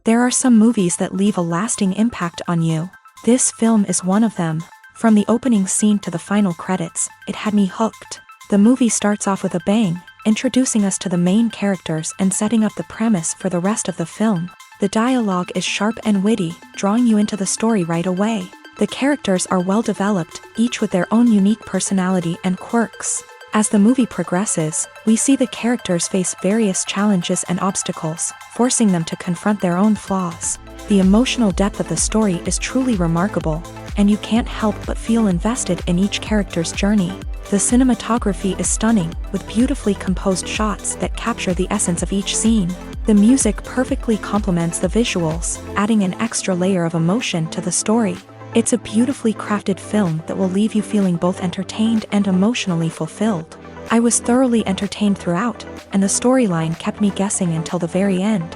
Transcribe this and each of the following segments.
There are some movies that leave a lasting impact on you. This film is one of them. From the opening scene to the final credits, it had me hooked. The movie starts off with a bang, introducing us to the main characters and setting up the premise for the rest of the film. The dialogue is sharp and witty, drawing you into the story right away. The characters are well developed, each with their own unique personality and quirks. As the movie progresses, we see the characters face various challenges and obstacles, forcing them to confront their own flaws. The emotional depth of the story is truly remarkable, and you can't help but feel invested in each character's journey. The cinematography is stunning, with beautifully composed shots that capture the essence of each scene. The music perfectly complements the visuals, adding an extra layer of emotion to the story. It's a beautifully crafted film that will leave you feeling both entertained and emotionally fulfilled. I was thoroughly entertained throughout, and the storyline kept me guessing until the very end.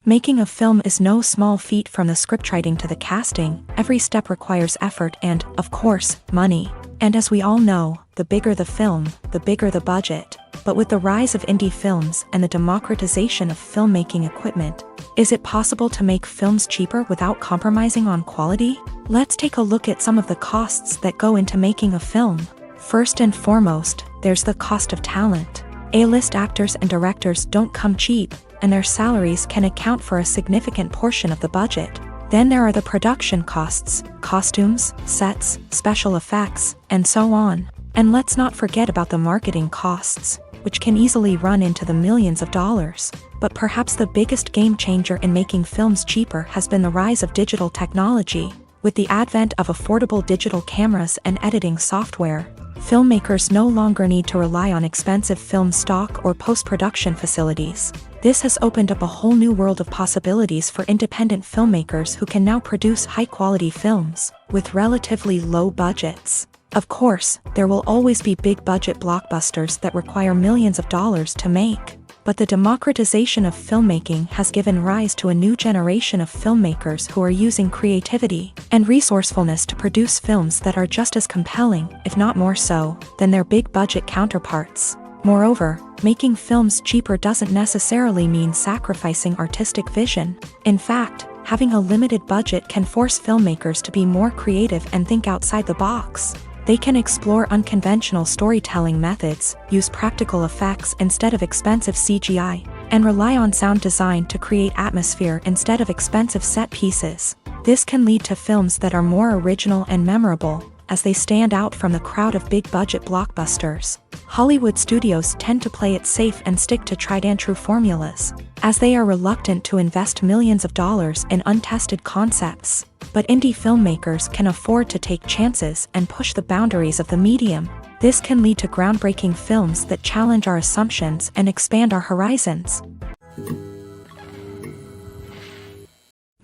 Making a film is no small feat. From the scriptwriting to the casting, every step requires effort and, of course, money. And as we all know, the bigger the film, the bigger the budget. But with the rise of indie films and the democratization of filmmaking equipment, is it possible to make films cheaper without compromising on quality? Let's take a look at some of the costs that go into making a film. First and foremost, there's the cost of talent. A-list actors and directors don't come cheap, and their salaries can account for a significant portion of the budget. Then there are the production costs, costumes, sets, special effects, and so on. And let's not forget about the marketing costs, which can easily run into the millions of dollars. But perhaps the biggest game changer in making films cheaper has been the rise of digital technology. With the advent of affordable digital cameras and editing software, filmmakers no longer need to rely on expensive film stock or post-production facilities. This has opened up a whole new world of possibilities for independent filmmakers who can now produce high-quality films with relatively low budgets. Of course, there will always be big-budget blockbusters that require millions of dollars to make. But the democratization of filmmaking has given rise to a new generation of filmmakers who are using creativity and resourcefulness to produce films that are just as compelling, if not more so, than their big-budget counterparts. Moreover, making films cheaper doesn't necessarily mean sacrificing artistic vision. In fact, having a limited budget can force filmmakers to be more creative and think outside the box. They can explore unconventional storytelling methods, use practical effects instead of expensive CGI, and rely on sound design to create atmosphere instead of expensive set pieces. This can lead to films that are more original and memorable, as they stand out from the crowd of big-budget blockbusters. Hollywood studios tend to play it safe and stick to tried-and-true formulas, as they are reluctant to invest millions of dollars in untested concepts. But indie filmmakers can afford to take chances and push the boundaries of the medium. This can lead to groundbreaking films that challenge our assumptions and expand our horizons.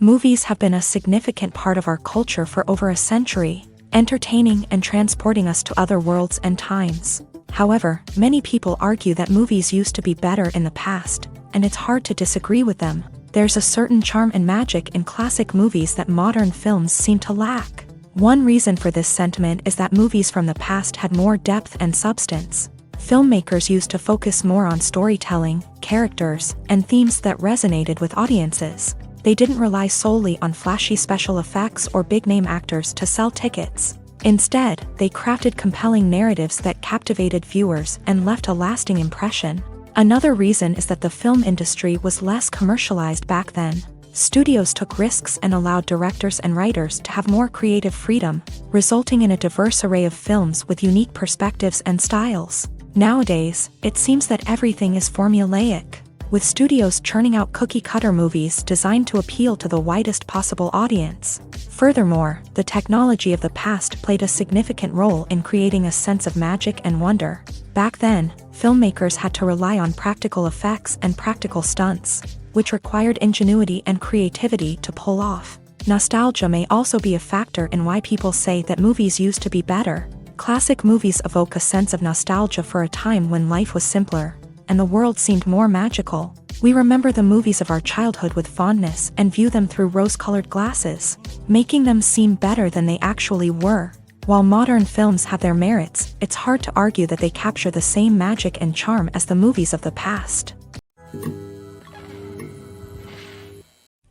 Movies have been a significant part of our culture for over a century, entertaining and transporting us to other worlds and times. However, many people argue that movies used to be better in the past, and it's hard to disagree with them. There's a certain charm and magic in classic movies that modern films seem to lack. One reason for this sentiment is that movies from the past had more depth and substance. Filmmakers used to focus more on storytelling, characters, and themes that resonated with audiences. They didn't rely solely on flashy special effects or big-name actors to sell tickets. Instead, they crafted compelling narratives that captivated viewers and left a lasting impression. Another reason is that the film industry was less commercialized back then. Studios took risks and allowed directors and writers to have more creative freedom, resulting in a diverse array of films with unique perspectives and styles. Nowadays, it seems that everything is formulaic, with studios churning out cookie-cutter movies designed to appeal to the widest possible audience. Furthermore, the technology of the past played a significant role in creating a sense of magic and wonder. Back then, filmmakers had to rely on practical effects and practical stunts, which required ingenuity and creativity to pull off. Nostalgia may also be a factor in why people say that movies used to be better. Classic movies evoke a sense of nostalgia for a time when life was simpler, and the world seemed more magical. We remember the movies of our childhood with fondness and view them through rose-colored glasses, making them seem better than they actually were. While modern films have their merits, it's hard to argue that they capture the same magic and charm as the movies of the past.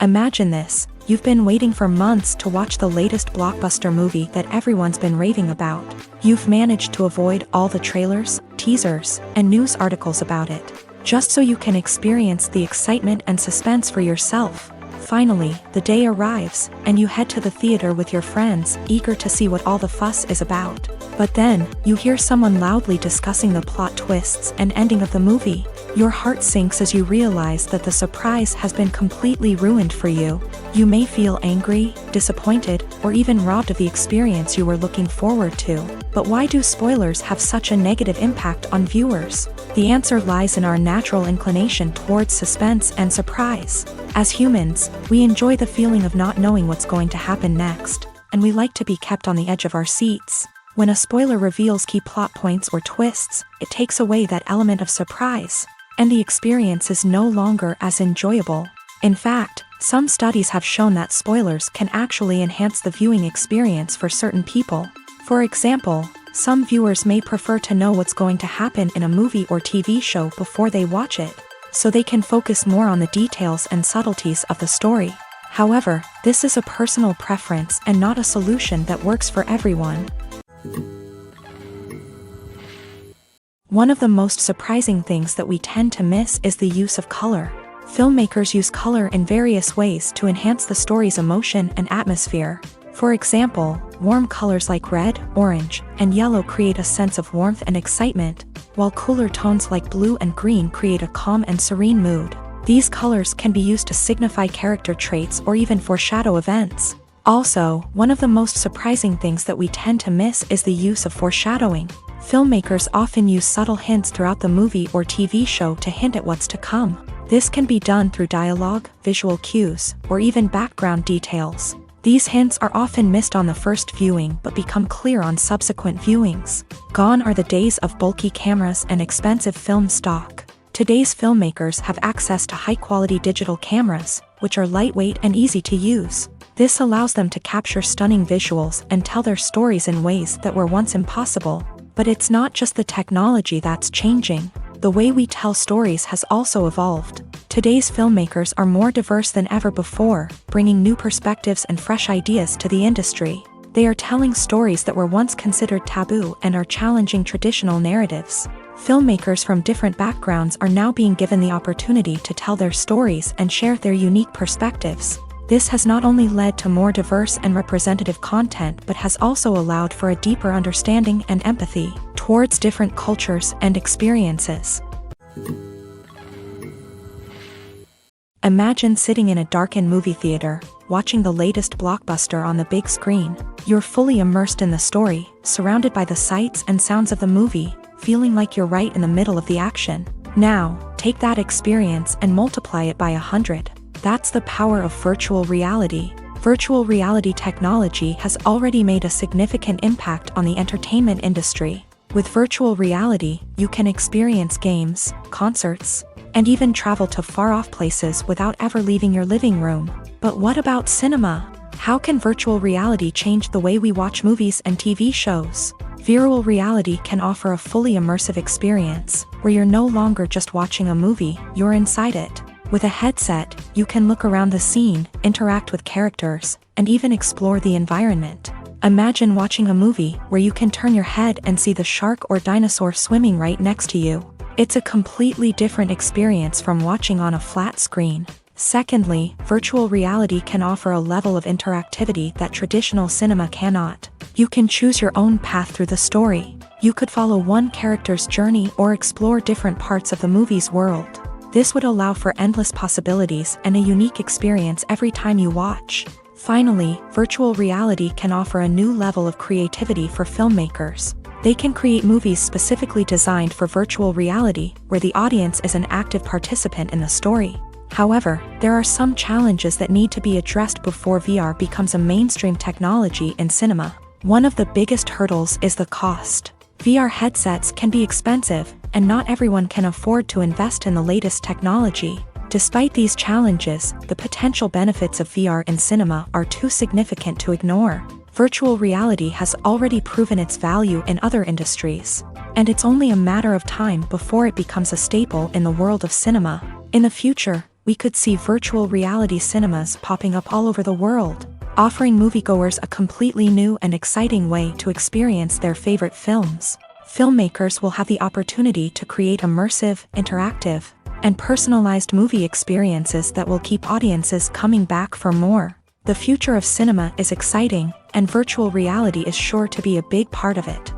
Imagine this, you've been waiting for months to watch the latest blockbuster movie that everyone's been raving about. You've managed to avoid all the trailers, teasers, and news articles about it, just so you can experience the excitement and suspense for yourself. Finally, the day arrives, and you head to the theater with your friends, eager to see what all the fuss is about. But then, you hear someone loudly discussing the plot twists and ending of the movie. Your heart sinks as you realize that the surprise has been completely ruined for you. You may feel angry, disappointed, or even robbed of the experience you were looking forward to. But why do spoilers have such a negative impact on viewers? The answer lies in our natural inclination towards suspense and surprise. As humans, we enjoy the feeling of not knowing what's going to happen next, and we like to be kept on the edge of our seats. When a spoiler reveals key plot points or twists, it takes away that element of surprise, and the experience is no longer as enjoyable. In fact, some studies have shown that spoilers can actually enhance the viewing experience for certain people. For example, some viewers may prefer to know what's going to happen in a movie or TV show before they watch it, so they can focus more on the details and subtleties of the story. However, this is a personal preference and not a solution that works for everyone. One of the most surprising things that we tend to miss is the use of color. Filmmakers use color in various ways to enhance the story's emotion and atmosphere. For example, warm colors like red, orange, and yellow create a sense of warmth and excitement, while cooler tones like blue and green create a calm and serene mood. These colors can be used to signify character traits or even foreshadow events. Also, one of the most surprising things that we tend to miss is the use of foreshadowing. Filmmakers often use subtle hints throughout the movie or TV show to hint at what's to come. This can be done through dialogue, visual cues, or even background details. These hints are often missed on the first viewing but become clear on subsequent viewings. Gone are the days of bulky cameras and expensive film stock. Today's filmmakers have access to high-quality digital cameras, which are lightweight and easy to use. This allows them to capture stunning visuals and tell their stories in ways that were once impossible. But it's not just the technology that's changing. The way we tell stories has also evolved. Today's filmmakers are more diverse than ever before, bringing new perspectives and fresh ideas to the industry. They are telling stories that were once considered taboo and are challenging traditional narratives. Filmmakers from different backgrounds are now being given the opportunity to tell their stories and share their unique perspectives. This has not only led to more diverse and representative content but has also allowed for a deeper understanding and empathy towards different cultures and experiences. Imagine sitting in a darkened movie theater, watching the latest blockbuster on the big screen. You're fully immersed in the story, surrounded by the sights and sounds of the movie, feeling like you're right in the middle of the action. Now, take that experience and multiply it by 100. That's the power of virtual reality. Virtual reality technology has already made a significant impact on the entertainment industry. With virtual reality, you can experience games, concerts, and even travel to far-off places without ever leaving your living room. But what about cinema? How can virtual reality change the way we watch movies and TV shows? Virtual reality can offer a fully immersive experience, where you're no longer just watching a movie, you're inside it. With a headset, you can look around the scene, interact with characters, and even explore the environment. Imagine watching a movie where you can turn your head and see the shark or dinosaur swimming right next to you. It's a completely different experience from watching on a flat screen. Secondly, virtual reality can offer a level of interactivity that traditional cinema cannot. You can choose your own path through the story. You could follow one character's journey or explore different parts of the movie's world. This would allow for endless possibilities and a unique experience every time you watch. Finally, virtual reality can offer a new level of creativity for filmmakers. They can create movies specifically designed for virtual reality, where the audience is an active participant in the story. However, there are some challenges that need to be addressed before VR becomes a mainstream technology in cinema. One of the biggest hurdles is the cost. VR headsets can be expensive, and not everyone can afford to invest in the latest technology. Despite these challenges, the potential benefits of VR in cinema are too significant to ignore. Virtual reality has already proven its value in other industries, and it's only a matter of time before it becomes a staple in the world of cinema. In the future, we we could see virtual reality cinemas popping up all over the world, offering moviegoers a completely new and exciting way to experience their favorite films. Filmmakers will have the opportunity to create immersive, interactive, and personalized movie experiences that will keep audiences coming back for more. The future of cinema is exciting, and virtual reality is sure to be a big part of it.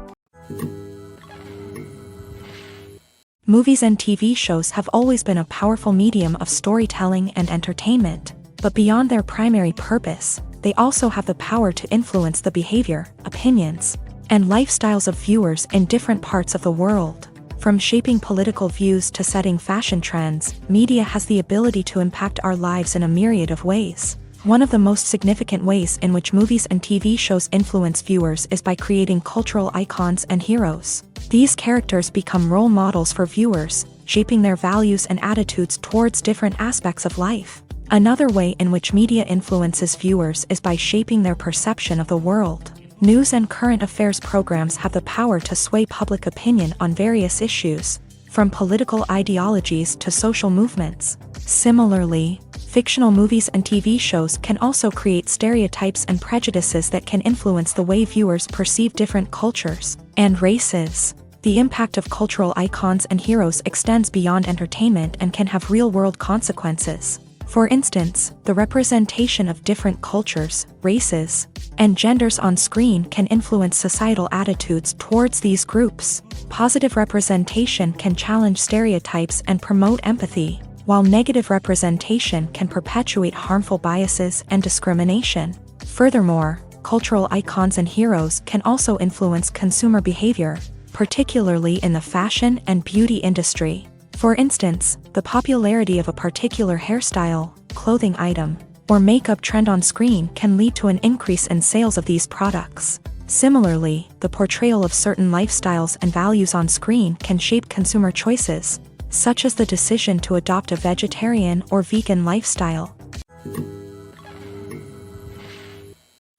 Movies and TV shows have always been a powerful medium of storytelling and entertainment, but beyond their primary purpose, they also have the power to influence the behavior, opinions, and lifestyles of viewers in different parts of the world. From shaping political views to setting fashion trends, media has the ability to impact our lives in a myriad of ways. One of the most significant ways in which movies and TV shows influence viewers is by creating cultural icons and heroes. These characters become role models for viewers, shaping their values and attitudes towards different aspects of life. Another way in which media influences viewers is by shaping their perception of the world. News and current affairs programs have the power to sway public opinion on various issues, from political ideologies to social movements. Similarly, fictional movies and TV shows can also create stereotypes and prejudices that can influence the way viewers perceive different cultures and races. The impact of cultural icons and heroes extends beyond entertainment and can have real-world consequences. For instance, the representation of different cultures, races, and genders on screen can influence societal attitudes towards these groups. Positive representation can challenge stereotypes and promote empathy, while negative representation can perpetuate harmful biases and discrimination. Furthermore, cultural icons and heroes can also influence consumer behavior, particularly in the fashion and beauty industry. For instance, the popularity of a particular hairstyle, clothing item, or makeup trend on screen can lead to an increase in sales of these products. Similarly, the portrayal of certain lifestyles and values on screen can shape consumer choices, such as the decision to adopt a vegetarian or vegan lifestyle.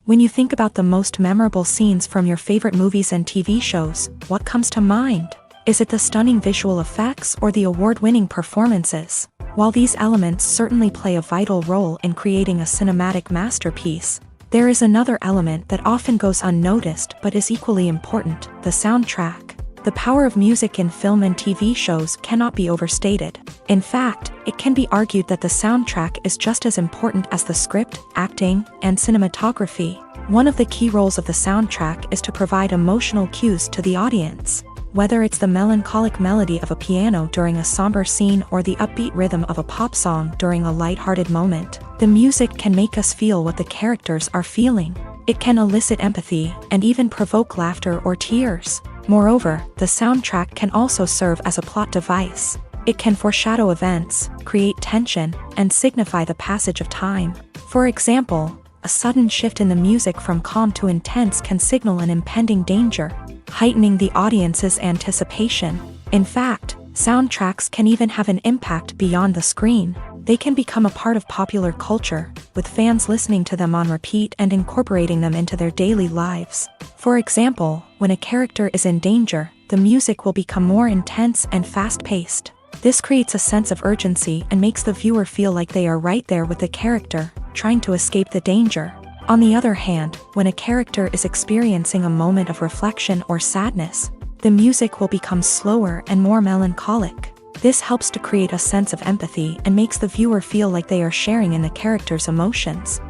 When you think about the most memorable scenes from your favorite movies and TV shows, what comes to mind? Is it the stunning visual effects or the award-winning performances? While these elements certainly play a vital role in creating a cinematic masterpiece, there is another element that often goes unnoticed but is equally important: the soundtrack. The power of music in film and TV shows cannot be overstated. In fact, it can be argued that the soundtrack is just as important as the script, acting, and cinematography. One of the key roles of the soundtrack is to provide emotional cues to the audience. Whether it's the melancholic melody of a piano during a somber scene or the upbeat rhythm of a pop song during a lighthearted moment, the music can make us feel what the characters are feeling. It can elicit empathy and even provoke laughter or tears. Moreover, the soundtrack can also serve as a plot device. It can foreshadow events, create tension, and signify the passage of time. For example, a sudden shift in the music from calm to intense can signal an impending danger, heightening the audience's anticipation. In fact, soundtracks can even have an impact beyond the screen. They can become a part of popular culture, with fans listening to them on repeat and incorporating them into their daily lives. For example, when a character is in danger, the music will become more intense and fast-paced. This creates a sense of urgency and makes the viewer feel like they are right there with the character, trying to escape the danger. On the other hand, when a character is experiencing a moment of reflection or sadness, the music will become slower and more melancholic. This helps to create a sense of empathy and makes the viewer feel like they are sharing in the character's emotions.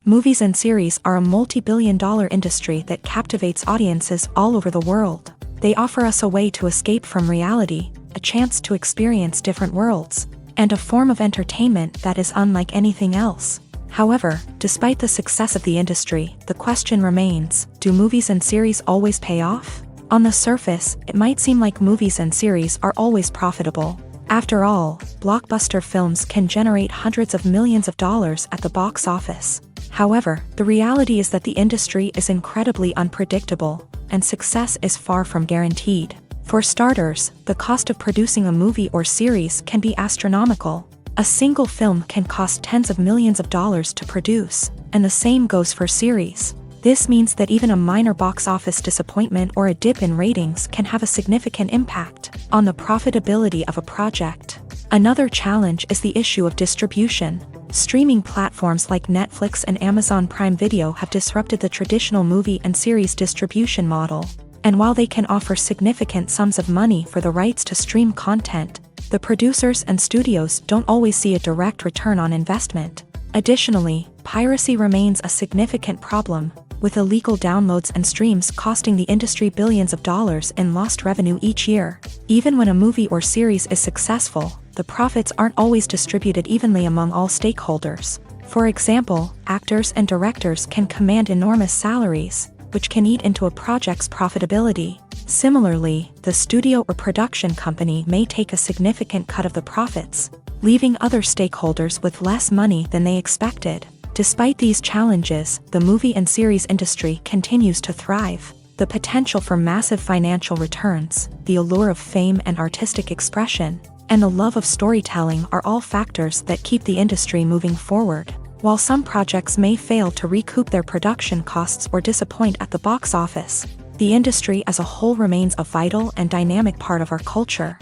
Movies and series are a multi-billion-dollar industry that captivates audiences all over the world. They offer us a way to escape from reality, a chance to experience different worlds, and a form of entertainment that is unlike anything else. However, despite the success of the industry, the question remains: do movies and series always pay off? On the surface, it might seem like movies and series are always profitable. After all, blockbuster films can generate hundreds of millions of dollars at the box office. However, the reality is that the industry is incredibly unpredictable, and success is far from guaranteed. For starters, the cost of producing a movie or series can be astronomical. A single film can cost tens of millions of dollars to produce, and the same goes for series. This means that even a minor box office disappointment or a dip in ratings can have a significant impact on the profitability of a project. Another challenge is the issue of distribution. Streaming platforms like Netflix and Amazon Prime Video have disrupted the traditional movie and series distribution model. And while they can offer significant sums of money for the rights to stream content, the producers and studios don't always see a direct return on investment. Additionally, piracy remains a significant problem, with illegal downloads and streams costing the industry billions of dollars in lost revenue each year. Even when a movie or series is successful, the profits aren't always distributed evenly among all stakeholders. For example, actors and directors can command enormous salaries, which can eat into a project's profitability. Similarly, the studio or production company may take a significant cut of the profits, leaving other stakeholders with less money than they expected. Despite these challenges, the movie and series industry continues to thrive. The potential for massive financial returns, the allure of fame and artistic expression, and the love of storytelling are all factors that keep the industry moving forward. While some projects may fail to recoup their production costs or disappoint at the box office, the industry as a whole remains a vital and dynamic part of our culture.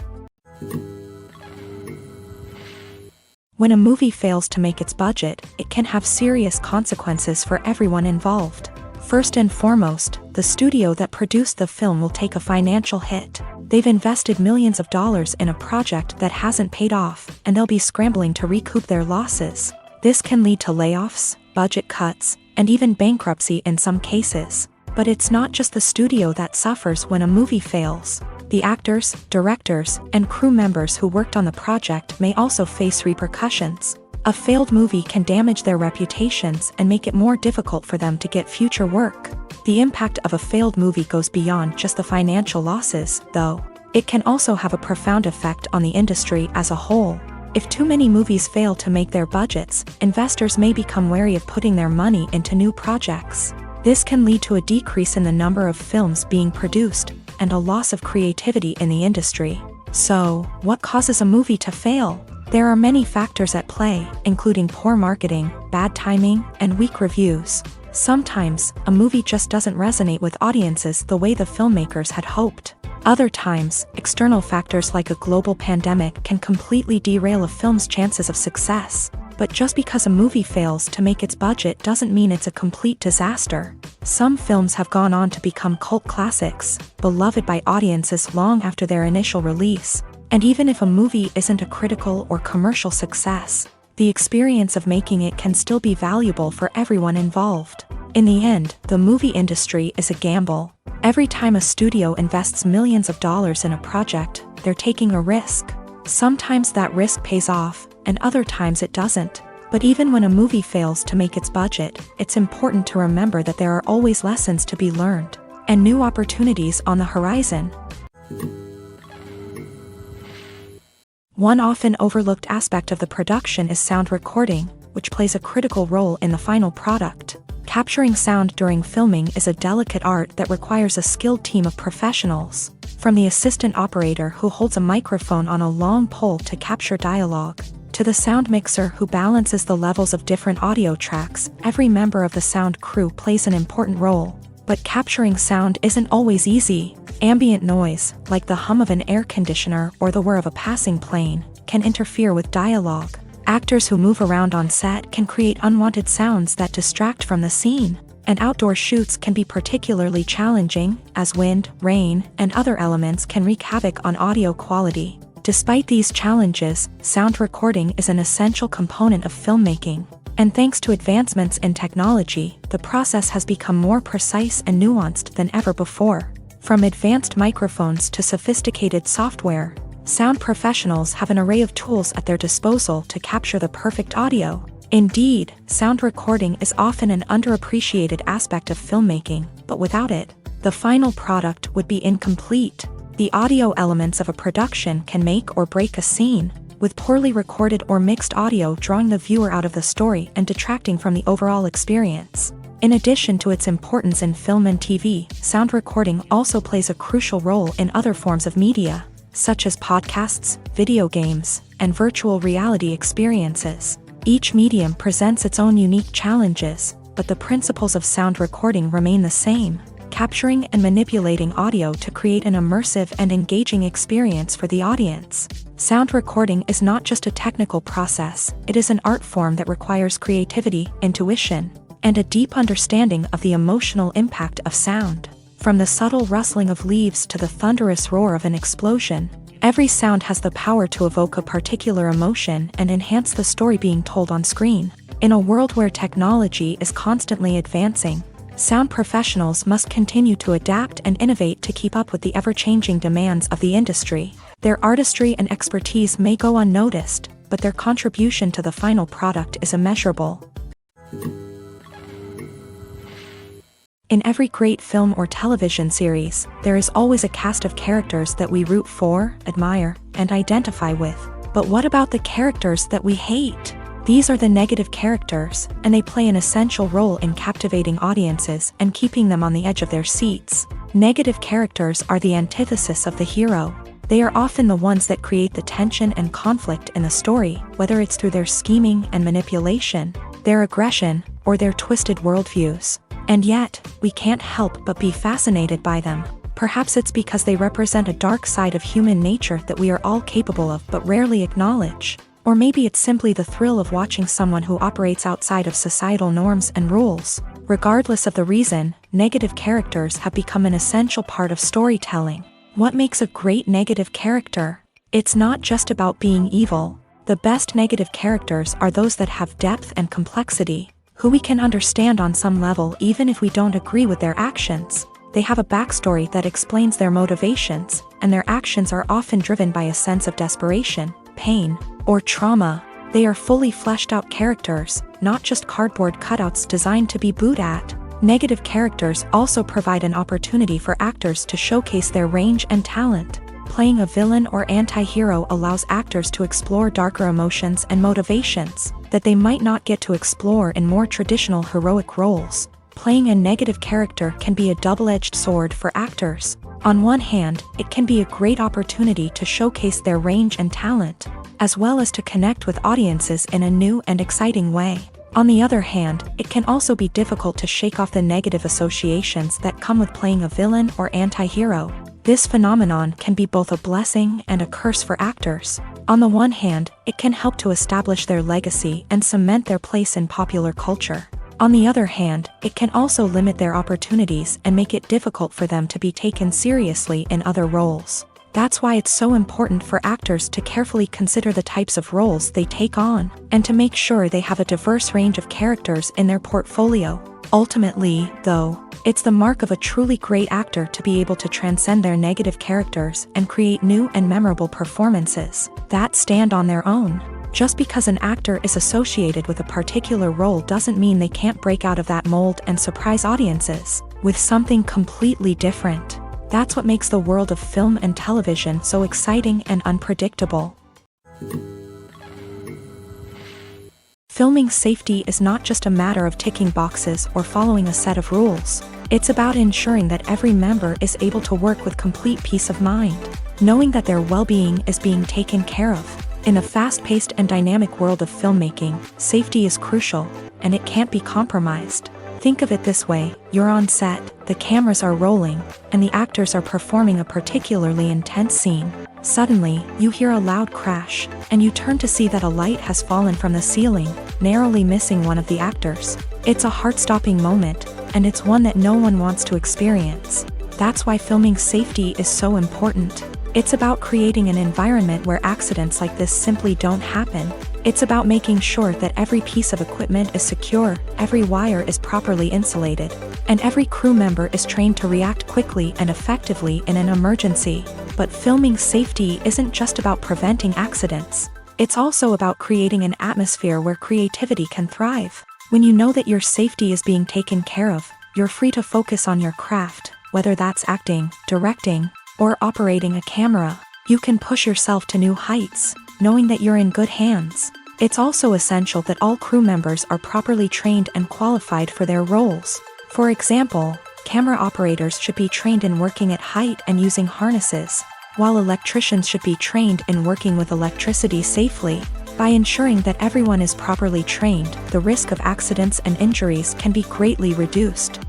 When a movie fails to make its budget, it can have serious consequences for everyone involved. First and foremost, the studio that produced the film will take a financial hit. They've invested millions of dollars in a project that hasn't paid off, and they'll be scrambling to recoup their losses. This can lead to layoffs, budget cuts, and even bankruptcy in some cases. But it's not just the studio that suffers when a movie fails. The actors, directors, and crew members who worked on the project may also face repercussions. A failed movie can damage their reputations and make it more difficult for them to get future work. The impact of a failed movie goes beyond just the financial losses, though. It can also have a profound effect on the industry as a whole. If too many movies fail to make their budgets, investors may become wary of putting their money into new projects. This can lead to a decrease in the number of films being produced, and a loss of creativity in the industry. So, what causes a movie to fail? There are many factors at play, including poor marketing, bad timing, and weak reviews. Sometimes, a movie just doesn't resonate with audiences the way the filmmakers had hoped. Other times, external factors like a global pandemic can completely derail a film's chances of success. But just because a movie fails to make its budget doesn't mean it's a complete disaster. Some films have gone on to become cult classics, beloved by audiences long after their initial release. And even if a movie isn't a critical or commercial success, the experience of making it can still be valuable for everyone involved. In the end, the movie industry is a gamble. Every time a studio invests millions of dollars in a project, they're taking a risk. Sometimes that risk pays off, and other times it doesn't. But even when a movie fails to make its budget, it's important to remember that there are always lessons to be learned, and new opportunities on the horizon. One often overlooked aspect of the production is sound recording, which plays a critical role in the final product. Capturing sound during filming is a delicate art that requires a skilled team of professionals. From the assistant operator who holds a microphone on a long pole to capture dialogue, to the sound mixer who balances the levels of different audio tracks, every member of the sound crew plays an important role. But capturing sound isn't always easy. Ambient noise, like the hum of an air conditioner or the whir of a passing plane, can interfere with dialogue. Actors who move around on set can create unwanted sounds that distract from the scene. And outdoor shoots can be particularly challenging, as wind, rain, and other elements can wreak havoc on audio quality. Despite these challenges, sound recording is an essential component of filmmaking. And thanks to advancements in technology, the process has become more precise and nuanced than ever before. From advanced microphones to sophisticated software, sound professionals have an array of tools at their disposal to capture the perfect audio. Indeed, sound recording is often an underappreciated aspect of filmmaking, but without it, the final product would be incomplete. The audio elements of a production can make or break a scene, with poorly recorded or mixed audio drawing the viewer out of the story and detracting from the overall experience. In addition to its importance in film and TV, sound recording also plays a crucial role in other forms of media, such as podcasts, video games, and virtual reality experiences. Each medium presents its own unique challenges, but the principles of sound recording remain the same, capturing and manipulating audio to create an immersive and engaging experience for the audience. Sound recording is not just a technical process, it is an art form that requires creativity, intuition, and a deep understanding of the emotional impact of sound. From the subtle rustling of leaves to the thunderous roar of an explosion, every sound has the power to evoke a particular emotion and enhance the story being told on screen. In a world where technology is constantly advancing, sound professionals must continue to adapt and innovate to keep up with the ever-changing demands of the industry. Their artistry and expertise may go unnoticed, but their contribution to the final product is immeasurable. In every great film or television series, there is always a cast of characters that we root for, admire, and identify with. But what about the characters that we hate? These are the negative characters, and they play an essential role in captivating audiences and keeping them on the edge of their seats. Negative characters are the antithesis of the hero. They are often the ones that create the tension and conflict in the story, whether it's through their scheming and manipulation, their aggression, or their twisted worldviews. And yet, we can't help but be fascinated by them. Perhaps it's because they represent a dark side of human nature that we are all capable of but rarely acknowledge. Or maybe it's simply the thrill of watching someone who operates outside of societal norms and rules. Regardless of the reason, negative characters have become an essential part of storytelling. What makes a great negative character? It's not just about being evil. The best negative characters are those that have depth and complexity, who we can understand on some level even if we don't agree with their actions. They have a backstory that explains their motivations, and their actions are often driven by a sense of desperation, pain, or trauma. They are fully fleshed out characters, not just cardboard cutouts designed to be booed at. Negative characters also provide an opportunity for actors to showcase their range and talent. Playing a villain or anti-hero allows actors to explore darker emotions and motivations that they might not get to explore in more traditional heroic roles. Playing a negative character can be a double-edged sword for actors. On one hand, it can be a great opportunity to showcase their range and talent, as well as to connect with audiences in a new and exciting way. On the other hand, it can also be difficult to shake off the negative associations that come with playing a villain or anti-hero. This phenomenon can be both a blessing and a curse for actors. On the one hand, it can help to establish their legacy and cement their place in popular culture. On the other hand, it can also limit their opportunities and make it difficult for them to be taken seriously in other roles. That's why it's so important for actors to carefully consider the types of roles they take on, and to make sure they have a diverse range of characters in their portfolio. Ultimately, though, it's the mark of a truly great actor to be able to transcend their negative characters and create new and memorable performances that stand on their own. Just because an actor is associated with a particular role doesn't mean they can't break out of that mold and surprise audiences with something completely different. That's what makes the world of film and television so exciting and unpredictable. Filming safety is not just a matter of ticking boxes or following a set of rules. It's about ensuring that every member is able to work with complete peace of mind, knowing that their well-being is being taken care of. In a fast-paced and dynamic world of filmmaking, safety is crucial, and it can't be compromised. Think of it this way: you're on set, the cameras are rolling, and the actors are performing a particularly intense scene. Suddenly, you hear a loud crash, and you turn to see that a light has fallen from the ceiling, narrowly missing one of the actors. It's a heart-stopping moment, and it's one that no one wants to experience. That's why filming safety is so important. It's about creating an environment where accidents like this simply don't happen. It's about making sure that every piece of equipment is secure, every wire is properly insulated, and every crew member is trained to react quickly and effectively in an emergency. But filming safety isn't just about preventing accidents. It's also about creating an atmosphere where creativity can thrive. When you know that your safety is being taken care of, you're free to focus on your craft, whether that's acting, directing, or operating a camera. You can push yourself to new heights, knowing that you're in good hands. It's also essential that all crew members are properly trained and qualified for their roles. For example, camera operators should be trained in working at height and using harnesses, while electricians should be trained in working with electricity safely. By ensuring that everyone is properly trained, the risk of accidents and injuries can be greatly reduced.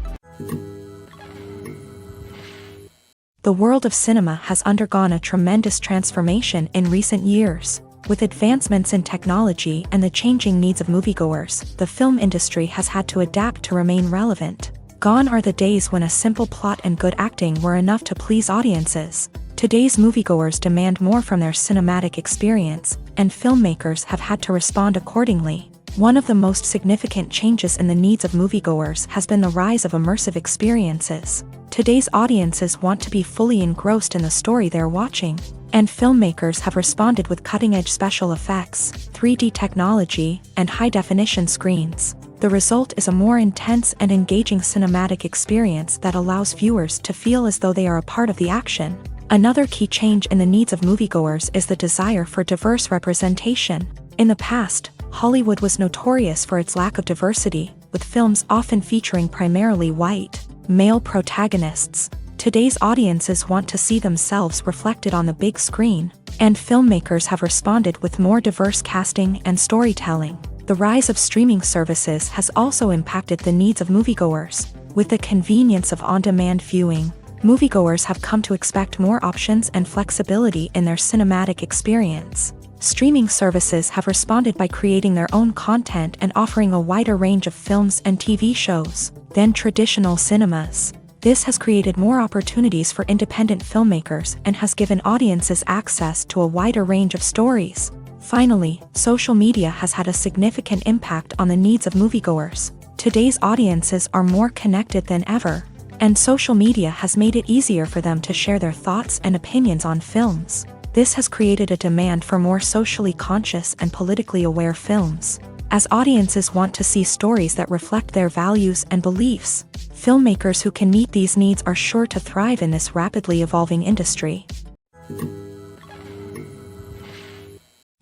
The world of cinema has undergone a tremendous transformation in recent years. With advancements in technology and the changing needs of moviegoers, the film industry has had to adapt to remain relevant. Gone are the days when a simple plot and good acting were enough to please audiences. Today's moviegoers demand more from their cinematic experience, and filmmakers have had to respond accordingly. One of the most significant changes in the needs of moviegoers has been the rise of immersive experiences. Today's audiences want to be fully engrossed in the story they're watching, and filmmakers have responded with cutting-edge special effects, 3D technology, and high-definition screens. The result is a more intense and engaging cinematic experience that allows viewers to feel as though they are a part of the action. Another key change in the needs of moviegoers is the desire for diverse representation. In the past, Hollywood was notorious for its lack of diversity, with films often featuring primarily white, male protagonists. Today's audiences want to see themselves reflected on the big screen, and filmmakers have responded with more diverse casting and storytelling. The rise of streaming services has also impacted the needs of moviegoers. With the convenience of on-demand viewing, moviegoers have come to expect more options and flexibility in their cinematic experience. Streaming services have responded by creating their own content and offering a wider range of films and TV shows than traditional cinemas. This has created more opportunities for independent filmmakers and has given audiences access to a wider range of stories. Finally, social media has had a significant impact on the needs of moviegoers. Today's audiences are more connected than ever, and social media has made it easier for them to share their thoughts and opinions on films. This has created a demand for more socially conscious and politically aware films. As audiences want to see stories that reflect their values and beliefs, filmmakers who can meet these needs are sure to thrive in this rapidly evolving industry.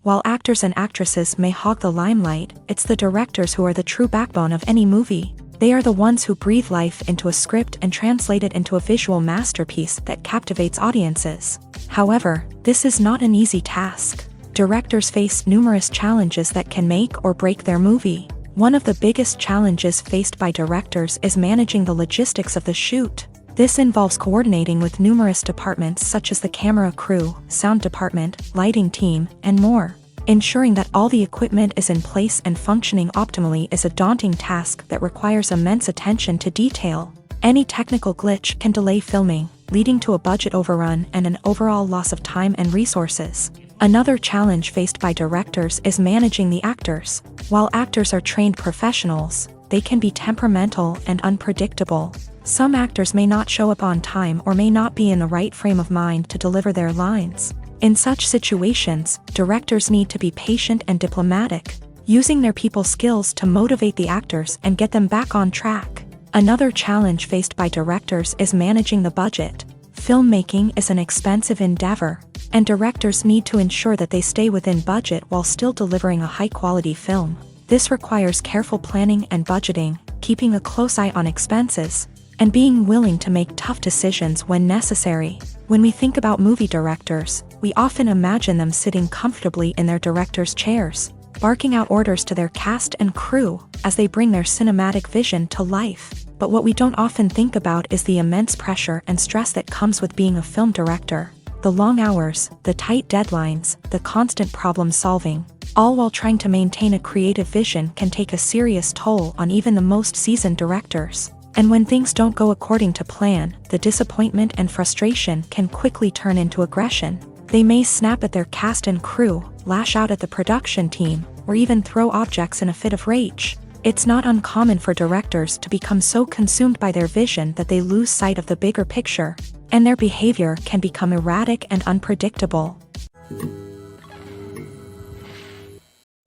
While actors and actresses may hog the limelight, it's the directors who are the true backbone of any movie. They are the ones who breathe life into a script and translate it into a visual masterpiece that captivates audiences. However, this is not an easy task. Directors face numerous challenges that can make or break their movie. One of the biggest challenges faced by directors is managing the logistics of the shoot. This involves coordinating with numerous departments such as the camera crew, sound department, lighting team, and more. Ensuring that all the equipment is in place and functioning optimally is a daunting task that requires immense attention to detail. Any technical glitch can delay filming, leading to a budget overrun and an overall loss of time and resources. Another challenge faced by directors is managing the actors. While actors are trained professionals, they can be temperamental and unpredictable. Some actors may not show up on time or may not be in the right frame of mind to deliver their lines. In such situations, directors need to be patient and diplomatic, using their people skills to motivate the actors and get them back on track. Another challenge faced by directors is managing the budget. Filmmaking is an expensive endeavor, and directors need to ensure that they stay within budget while still delivering a high-quality film. This requires careful planning and budgeting, keeping a close eye on expenses, and being willing to make tough decisions when necessary. When we think about movie directors, we often imagine them sitting comfortably in their director's chairs, barking out orders to their cast and crew as they bring their cinematic vision to life. But what we don't often think about is the immense pressure and stress that comes with being a film director. The long hours, the tight deadlines, the constant problem solving, all while trying to maintain a creative vision can take a serious toll on even the most seasoned directors. And when things don't go according to plan, the disappointment and frustration can quickly turn into aggression. They may snap at their cast and crew, lash out at the production team, or even throw objects in a fit of rage. It's not uncommon for directors to become so consumed by their vision that they lose sight of the bigger picture, and their behavior can become erratic and unpredictable.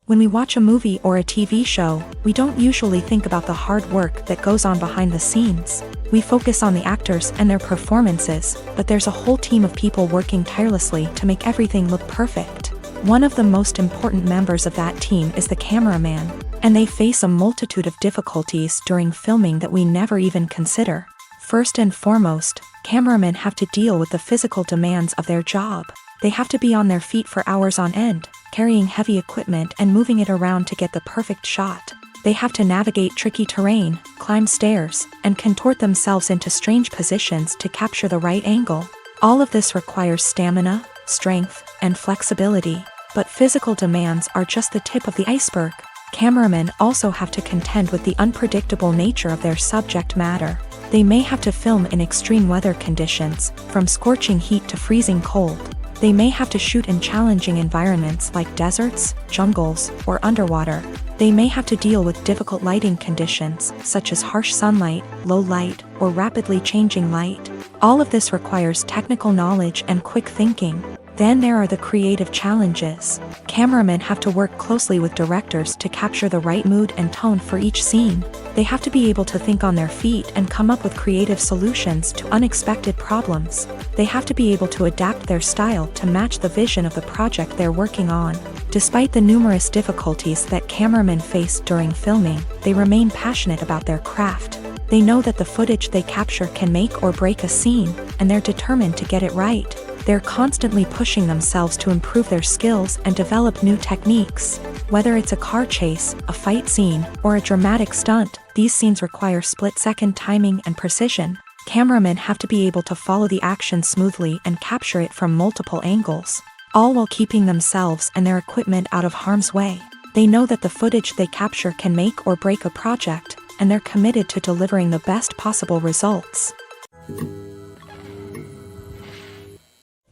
When we watch a movie or a TV show, we don't usually think about the hard work that goes on behind the scenes. We focus on the actors and their performances, but there's a whole team of people working tirelessly to make everything look perfect. One of the most important members of that team is the cameraman, and they face a multitude of difficulties during filming that we never even consider. First and foremost, cameramen have to deal with the physical demands of their job. They have to be on their feet for hours on end, carrying heavy equipment and moving it around to get the perfect shot. They have to navigate tricky terrain, climb stairs, and contort themselves into strange positions to capture the right angle. All of this requires stamina, strength, and flexibility. But physical demands are just the tip of the iceberg. Cameramen also have to contend with the unpredictable nature of their subject matter. They may have to film in extreme weather conditions, from scorching heat to freezing cold. They may have to shoot in challenging environments like deserts, jungles, or underwater. They may have to deal with difficult lighting conditions, such as harsh sunlight, low light, or rapidly changing light. All of this requires technical knowledge and quick thinking. Then there are the creative challenges. Cameramen have to work closely with directors to capture the right mood and tone for each scene. They have to be able to think on their feet and come up with creative solutions to unexpected problems. They have to be able to adapt their style to match the vision of the project they're working on. Despite the numerous difficulties that cameramen face during filming, they remain passionate about their craft. They know that the footage they capture can make or break a scene, and they're determined to get it right. They're constantly pushing themselves to improve their skills and develop new techniques. Whether it's a car chase, a fight scene, or a dramatic stunt, these scenes require split-second timing and precision. Cameramen have to be able to follow the action smoothly and capture it from multiple angles, all while keeping themselves and their equipment out of harm's way. They know that the footage they capture can make or break a project, and they're committed to delivering the best possible results.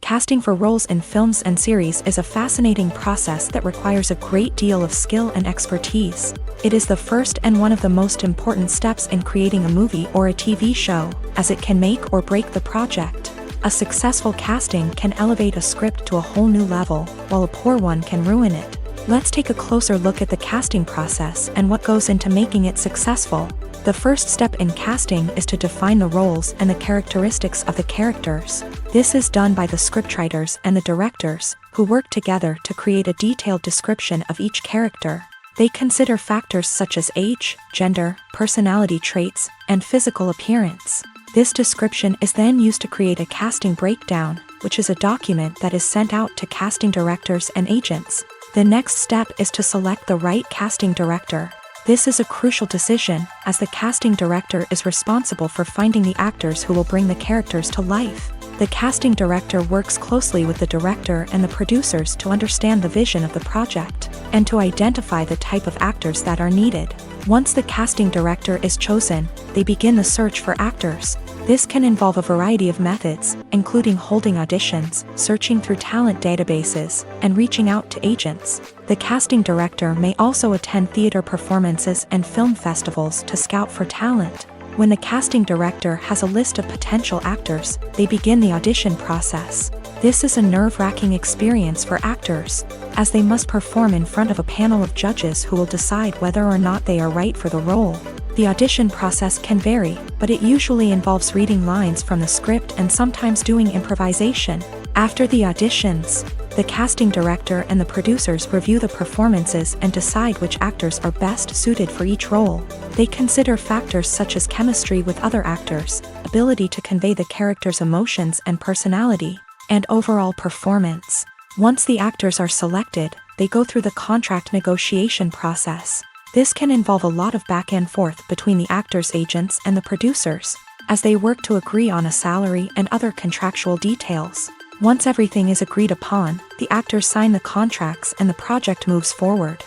Casting for roles in films and series is a fascinating process that requires a great deal of skill and expertise. It is the first and one of the most important steps in creating a movie or a TV show, as it can make or break the project. A successful casting can elevate a script to a whole new level, while a poor one can ruin it. Let's take a closer look at the casting process and what goes into making it successful. The first step in casting is to define the roles and the characteristics of the characters. This is done by the scriptwriters and the directors, who work together to create a detailed description of each character. They consider factors such as age, gender, personality traits, and physical appearance. This description is then used to create a casting breakdown, which is a document that is sent out to casting directors and agents. The next step is to select the right casting director. This is a crucial decision, as the casting director is responsible for finding the actors who will bring the characters to life. The casting director works closely with the director and the producers to understand the vision of the project, and to identify the type of actors that are needed. Once the casting director is chosen, they begin the search for actors. This can involve a variety of methods, including holding auditions, searching through talent databases, and reaching out to agents. The casting director may also attend theater performances and film festivals to scout for talent. When the casting director has a list of potential actors, they begin the audition process. This is a nerve-wracking experience for actors, as they must perform in front of a panel of judges who will decide whether or not they are right for the role. The audition process can vary, but it usually involves reading lines from the script and sometimes doing improvisation. After the auditions, the casting director and the producers review the performances and decide which actors are best suited for each role. They consider factors such as chemistry with other actors, ability to convey the character's emotions and personality, and overall performance. Once the actors are selected, they go through the contract negotiation process. This can involve a lot of back and forth between the actors' agents and the producers, as they work to agree on a salary and other contractual details. Once everything is agreed upon, the actors sign the contracts and the project moves forward.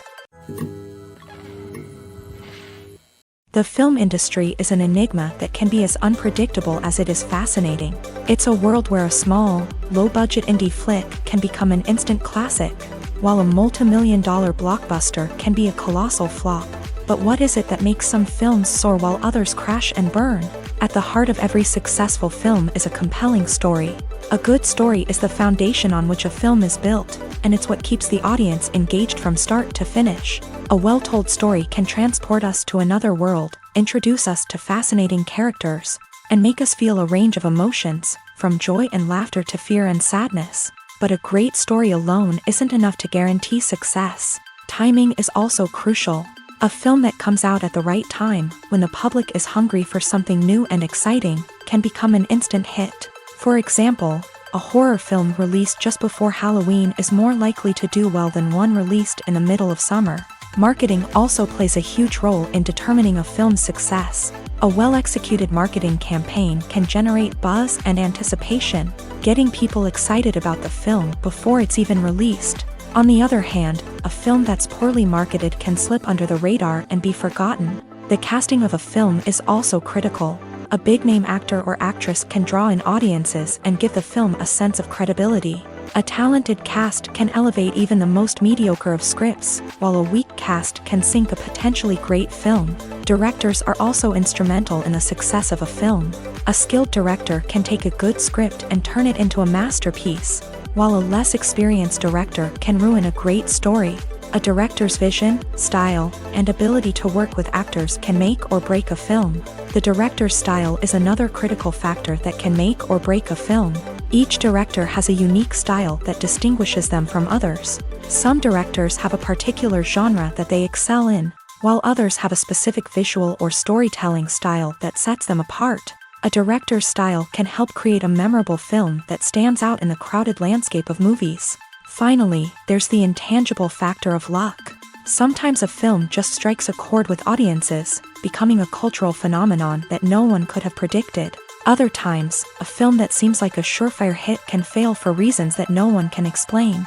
The film industry is an enigma that can be as unpredictable as it is fascinating. It's a world where a small, low-budget indie flick can become an instant classic, while a multi-million-dollar blockbuster can be a colossal flop. But what is it that makes some films soar while others crash and burn? At the heart of every successful film is a compelling story. A good story is the foundation on which a film is built, and it's what keeps the audience engaged from start to finish. A well-told story can transport us to another world, introduce us to fascinating characters, and make us feel a range of emotions, from joy and laughter to fear and sadness. But a great story alone isn't enough to guarantee success. Timing is also crucial. A film that comes out at the right time, when the public is hungry for something new and exciting, can become an instant hit. For example, a horror film released just before Halloween is more likely to do well than one released in the middle of summer. Marketing also plays a huge role in determining a film's success. A well-executed marketing campaign can generate buzz and anticipation, getting people excited about the film before it's even released. On the other hand, a film that's poorly marketed can slip under the radar and be forgotten. The casting of a film is also critical. A big-name actor or actress can draw in audiences and give the film a sense of credibility. A talented cast can elevate even the most mediocre of scripts, while a weak cast can sink a potentially great film. Directors are also instrumental in the success of a film. A skilled director can take a good script and turn it into a masterpiece, while a less experienced director can ruin a great story. A director's vision, style, and ability to work with actors can make or break a film. The director's style is another critical factor that can make or break a film. Each director has a unique style that distinguishes them from others. Some directors have a particular genre that they excel in, while others have a specific visual or storytelling style that sets them apart. A director's style can help create a memorable film that stands out in the crowded landscape of movies. Finally, there's the intangible factor of luck. Sometimes a film just strikes a chord with audiences, becoming a cultural phenomenon that no one could have predicted. Other times, a film that seems like a surefire hit can fail for reasons that no one can explain.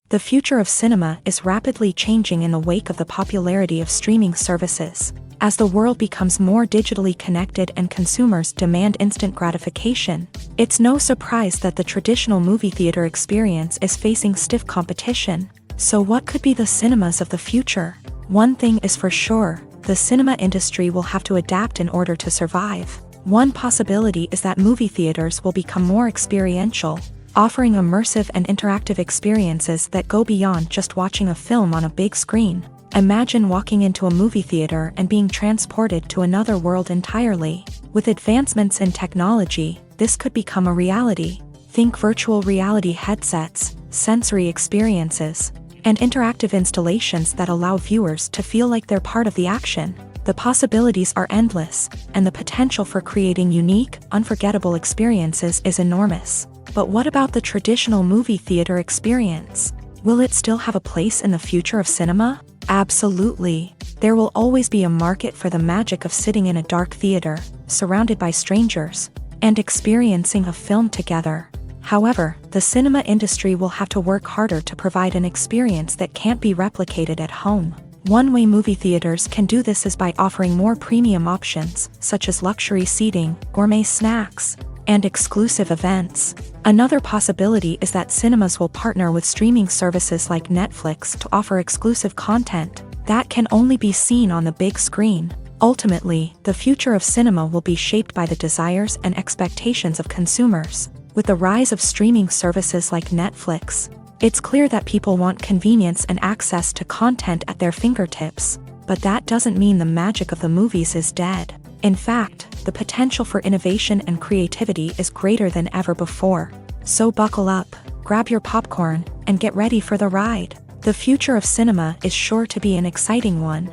The future of cinema is rapidly changing in the wake of the popularity of streaming services. As the world becomes more digitally connected and consumers demand instant gratification, it's no surprise that the traditional movie theater experience is facing stiff competition. So what could be the cinemas of the future? One thing is for sure, the cinema industry will have to adapt in order to survive. One possibility is that movie theaters will become more experiential, offering immersive and interactive experiences that go beyond just watching a film on a big screen. Imagine walking into a movie theater and being transported to another world entirely. With advancements in technology, this could become a reality. Think virtual reality headsets, sensory experiences, and interactive installations that allow viewers to feel like they're part of the action. The possibilities are endless, and the potential for creating unique, unforgettable experiences is enormous. But what about the traditional movie theater experience? Will it still have a place in the future of cinema? Absolutely. There will always be a market for the magic of sitting in a dark theater, surrounded by strangers, and experiencing a film together. However, the cinema industry will have to work harder to provide an experience that can't be replicated at home. One way movie theaters can do this is by offering more premium options, such as luxury seating, gourmet snacks, and exclusive events. Another possibility is that cinemas will partner with streaming services like Netflix to offer exclusive content that can only be seen on the big screen. Ultimately, the future of cinema will be shaped by the desires and expectations of consumers. With the rise of streaming services like Netflix, it's clear that people want convenience and access to content at their fingertips. But that doesn't mean the magic of the movies is dead. In fact, the potential for innovation and creativity is greater than ever before. So buckle up, grab your popcorn, and get ready for the ride. The future of cinema is sure to be an exciting one.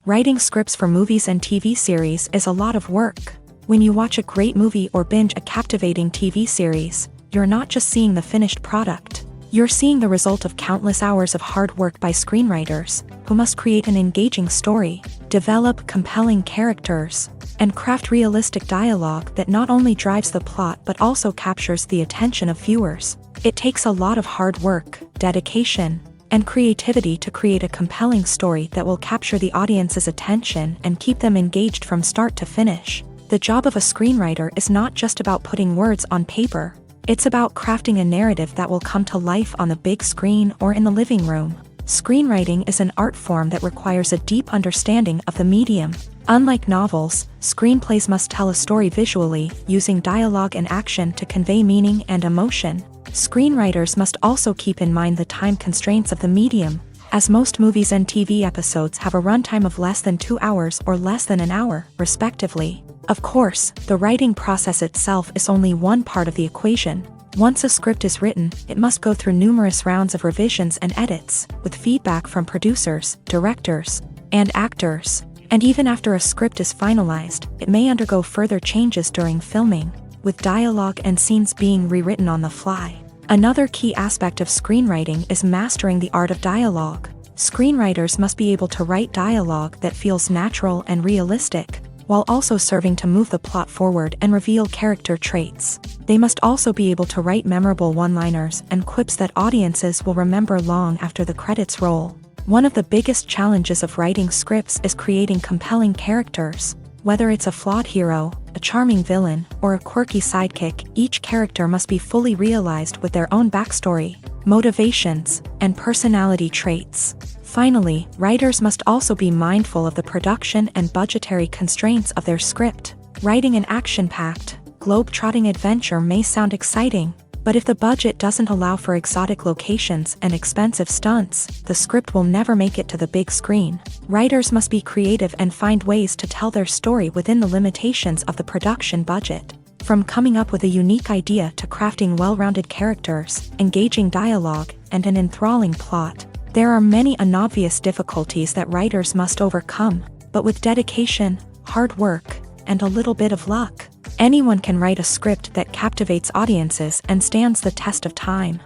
Writing scripts for movies and TV series is a lot of work. When you watch a great movie or binge a captivating TV series, you're not just seeing the finished product. You're seeing the result of countless hours of hard work by screenwriters, who must create an engaging story, develop compelling characters, and craft realistic dialogue that not only drives the plot but also captures the attention of viewers. It takes a lot of hard work, dedication, and creativity to create a compelling story that will capture the audience's attention and keep them engaged from start to finish. The job of a screenwriter is not just about putting words on paper. It's about crafting a narrative that will come to life on the big screen or in the living room. Screenwriting is an art form that requires a deep understanding of the medium. Unlike novels, screenplays must tell a story visually, using dialogue and action to convey meaning and emotion. Screenwriters must also keep in mind the time constraints of the medium, as most movies and TV episodes have a runtime of less than 2 hours or less than an hour, respectively. Of course, the writing process itself is only one part of the equation. Once a script is written, it must go through numerous rounds of revisions and edits, with feedback from producers, directors, and actors. And even after a script is finalized, it may undergo further changes during filming, with dialogue and scenes being rewritten on the fly. Another key aspect of screenwriting is mastering the art of dialogue. Screenwriters must be able to write dialogue that feels natural and realistic, while also serving to move the plot forward and reveal character traits. They must also be able to write memorable one-liners and quips that audiences will remember long after the credits roll. One of the biggest challenges of writing scripts is creating compelling characters. Whether it's a flawed hero, a charming villain, or a quirky sidekick, each character must be fully realized with their own backstory, motivations, and personality traits. Finally, writers must also be mindful of the production and budgetary constraints of their script. Writing an action-packed, globe-trotting adventure may sound exciting, but if the budget doesn't allow for exotic locations and expensive stunts, the script will never make it to the big screen. Writers must be creative and find ways to tell their story within the limitations of the production budget. From coming up with a unique idea to crafting well-rounded characters, engaging dialogue, and an enthralling plot, there are many unobvious difficulties that writers must overcome, but with dedication, hard work, and a little bit of luck, anyone can write a script that captivates audiences and stands the test of time.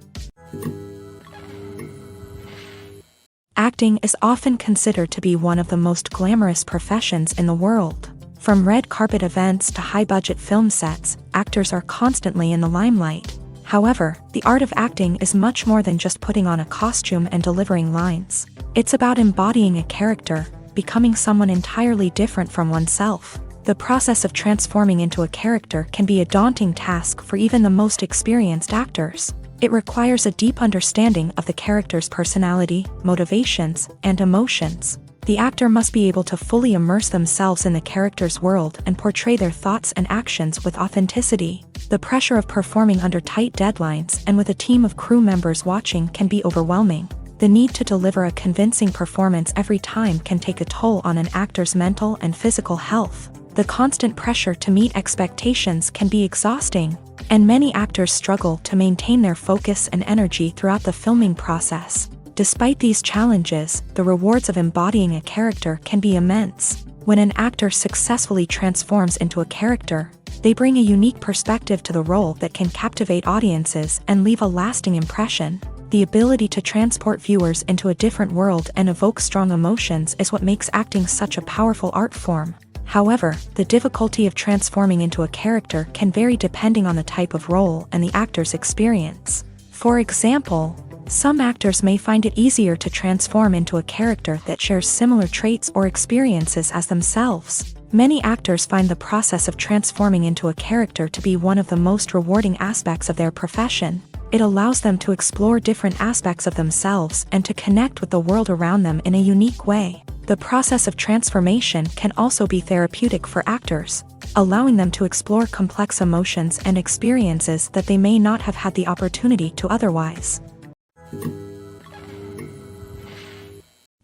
Acting is often considered to be one of the most glamorous professions in the world. From red carpet events to high-budget film sets, actors are constantly in the limelight. However, the art of acting is much more than just putting on a costume and delivering lines. It's about embodying a character, becoming someone entirely different from oneself. The process of transforming into a character can be a daunting task for even the most experienced actors. It requires a deep understanding of the character's personality, motivations, and emotions. The actor must be able to fully immerse themselves in the character's world and portray their thoughts and actions with authenticity. The pressure of performing under tight deadlines and with a team of crew members watching can be overwhelming. The need to deliver a convincing performance every time can take a toll on an actor's mental and physical health. The constant pressure to meet expectations can be exhausting, and many actors struggle to maintain their focus and energy throughout the filming process. Despite these challenges, the rewards of embodying a character can be immense. When an actor successfully transforms into a character, they bring a unique perspective to the role that can captivate audiences and leave a lasting impression. The ability to transport viewers into a different world and evoke strong emotions is what makes acting such a powerful art form. However, the difficulty of transforming into a character can vary depending on the type of role and the actor's experience. For example, some actors may find it easier to transform into a character that shares similar traits or experiences as themselves. Many actors find the process of transforming into a character to be one of the most rewarding aspects of their profession. It allows them to explore different aspects of themselves and to connect with the world around them in a unique way. The process of transformation can also be therapeutic for actors, allowing them to explore complex emotions and experiences that they may not have had the opportunity to otherwise.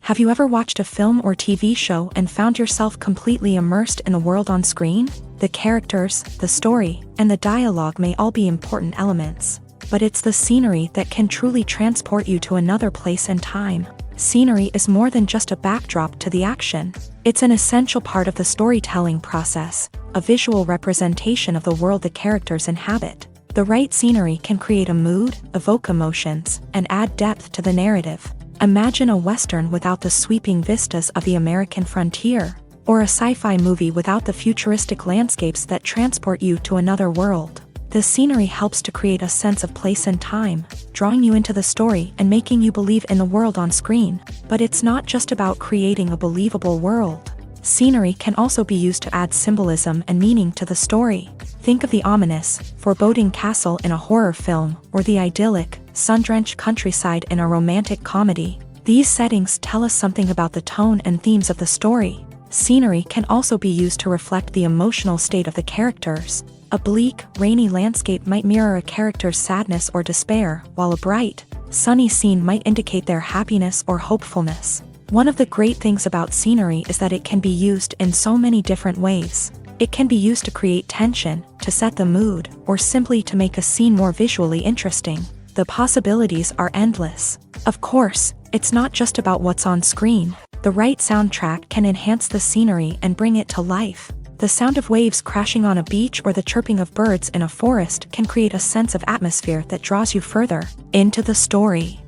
Have you ever watched a film or TV show and found yourself completely immersed in the world on screen? The characters, the story, and the dialogue may all be important elements, but it's the scenery that can truly transport you to another place and time. Scenery is more than just a backdrop to the action. It's an essential part of the storytelling process, a visual representation of the world the characters inhabit. The right scenery can create a mood, evoke emotions, and add depth to the narrative. Imagine a Western without the sweeping vistas of the American frontier, or a sci-fi movie without the futuristic landscapes that transport you to another world. The scenery helps to create a sense of place and time, drawing you into the story and making you believe in the world on screen. But it's not just about creating a believable world. Scenery can also be used to add symbolism and meaning to the story. Think of the ominous, foreboding castle in a horror film, or the idyllic, sun-drenched countryside in a romantic comedy. These settings tell us something about the tone and themes of the story. Scenery can also be used to reflect the emotional state of the characters. A bleak, rainy landscape might mirror a character's sadness or despair, while a bright, sunny scene might indicate their happiness or hopefulness. One of the great things about scenery is that it can be used in so many different ways. It can be used to create tension, to set the mood, or simply to make a scene more visually interesting. The possibilities are endless. Of course, it's not just about what's on screen. The right soundtrack can enhance the scenery and bring it to life. The sound of waves crashing on a beach or the chirping of birds in a forest can create a sense of atmosphere that draws you further into the story.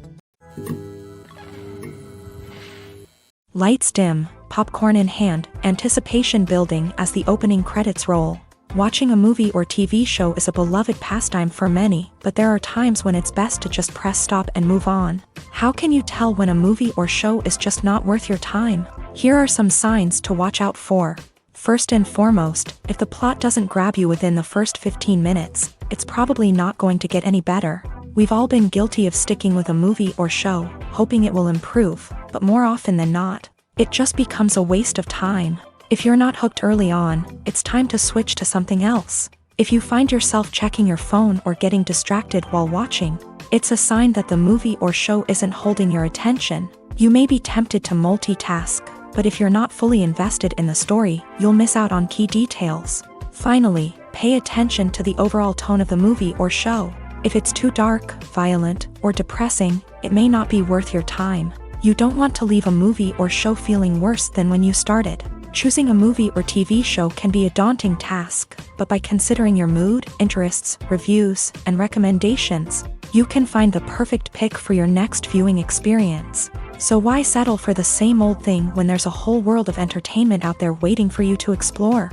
Lights dim, popcorn in hand, anticipation building as the opening credits roll. Watching a movie or TV show is a beloved pastime for many, but there are times when it's best to just press stop and move on. How can you tell when a movie or show is just not worth your time? Here are some signs to watch out for. First and foremost, if the plot doesn't grab you within the first 15 minutes, it's probably not going to get any better. We've all been guilty of sticking with a movie or show, hoping it will improve, but more often than not, it just becomes a waste of time. If you're not hooked early on, it's time to switch to something else. If you find yourself checking your phone or getting distracted while watching, it's a sign that the movie or show isn't holding your attention. You may be tempted to multitask, but if you're not fully invested in the story, you'll miss out on key details. Finally, pay attention to the overall tone of the movie or show. If it's too dark, violent, or depressing, it may not be worth your time. You don't want to leave a movie or show feeling worse than when you started. Choosing a movie or TV show can be a daunting task, but by considering your mood, interests, reviews, and recommendations, you can find the perfect pick for your next viewing experience. So why settle for the same old thing when there's a whole world of entertainment out there waiting for you to explore?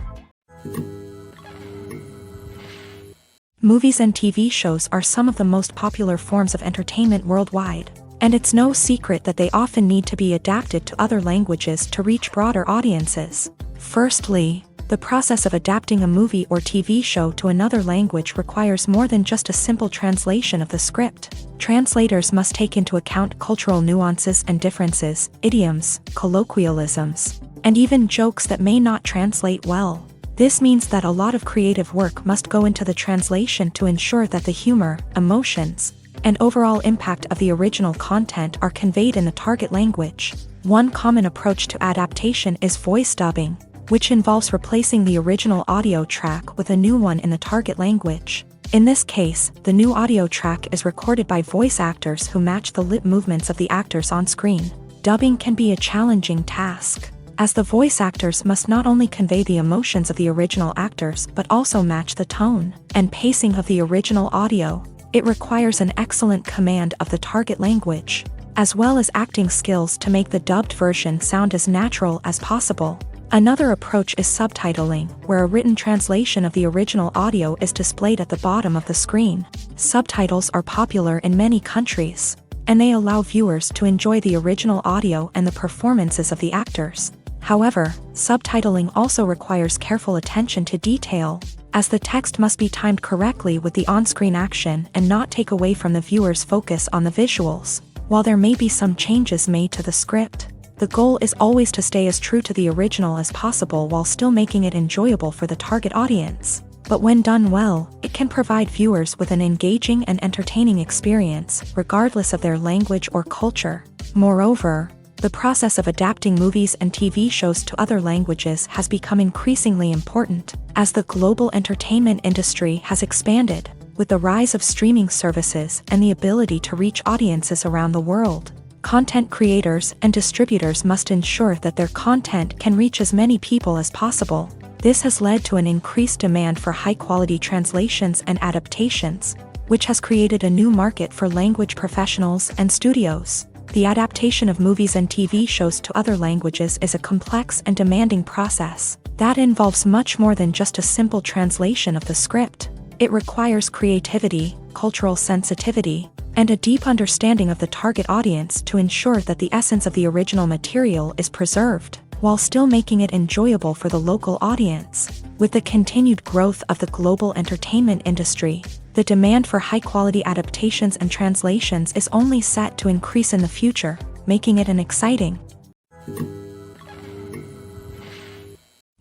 Movies and TV shows are some of the most popular forms of entertainment worldwide. And it's no secret that they often need to be adapted to other languages to reach broader audiences. Firstly, the process of adapting a movie or TV show to another language requires more than just a simple translation of the script. Translators must take into account cultural nuances and differences, idioms, colloquialisms, and even jokes that may not translate well. This means that a lot of creative work must go into the translation to ensure that the humor, emotions, and overall impact of the original content are conveyed in the target language. One common approach to adaptation is voice dubbing, which involves replacing the original audio track with a new one in the target language. In this case, the new audio track is recorded by voice actors who match the lip movements of the actors on screen. Dubbing can be a challenging task, as the voice actors must not only convey the emotions of the original actors but also match the tone and pacing of the original audio. It requires an excellent command of the target language, as well as acting skills to make the dubbed version sound as natural as possible. Another approach is subtitling, where a written translation of the original audio is displayed at the bottom of the screen. Subtitles are popular in many countries, and they allow viewers to enjoy the original audio and the performances of the actors. However, subtitling also requires careful attention to detail, as the text must be timed correctly with the on-screen action and not take away from the viewer's focus on the visuals. While there may be some changes made to the script, the goal is always to stay as true to the original as possible while still making it enjoyable for the target audience. But when done well, it can provide viewers with an engaging and entertaining experience, regardless of their language or culture. Moreover, the process of adapting movies and TV shows to other languages has become increasingly important, as the global entertainment industry has expanded, with the rise of streaming services and the ability to reach audiences around the world. Content creators and distributors must ensure that their content can reach as many people as possible. This has led to an increased demand for high-quality translations and adaptations, which has created a new market for language professionals and studios. The adaptation of movies and TV shows to other languages is a complex and demanding process that involves much more than just a simple translation of the script. It requires creativity, cultural sensitivity, and a deep understanding of the target audience to ensure that the essence of the original material is preserved, while still making it enjoyable for the local audience. With the continued growth of the global entertainment industry, the demand for high-quality adaptations and translations is only set to increase in the future, making it an exciting.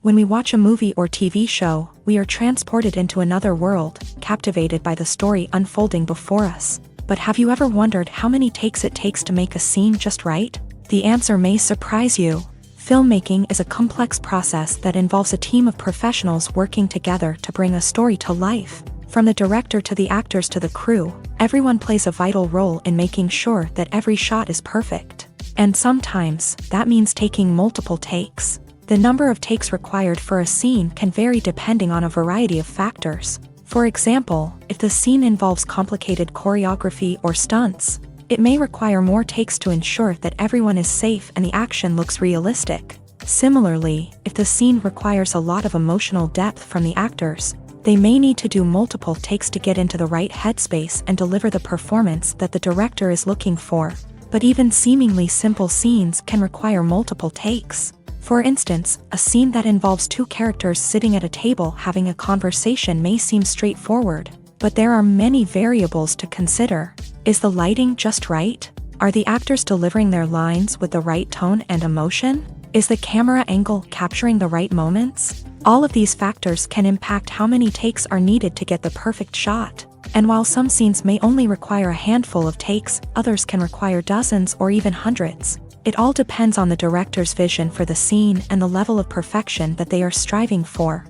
When we watch a movie or TV show, we are transported into another world, captivated by the story unfolding before us. But have you ever wondered how many takes it takes to make a scene just right? The answer may surprise you. Filmmaking is a complex process that involves a team of professionals working together to bring a story to life. From the director to the actors to the crew, everyone plays a vital role in making sure that every shot is perfect. And sometimes, that means taking multiple takes. The number of takes required for a scene can vary depending on a variety of factors. For example, if the scene involves complicated choreography or stunts, it may require more takes to ensure that everyone is safe and the action looks realistic. Similarly, if the scene requires a lot of emotional depth from the actors, they may need to do multiple takes to get into the right headspace and deliver the performance that the director is looking for. But even seemingly simple scenes can require multiple takes. For instance, a scene that involves two characters sitting at a table having a conversation may seem straightforward, but there are many variables to consider. Is the lighting just right? Are the actors delivering their lines with the right tone and emotion? Is the camera angle capturing the right moments? All of these factors can impact how many takes are needed to get the perfect shot. And while some scenes may only require a handful of takes, others can require dozens or even hundreds. It all depends on the director's vision for the scene and the level of perfection that they are striving for.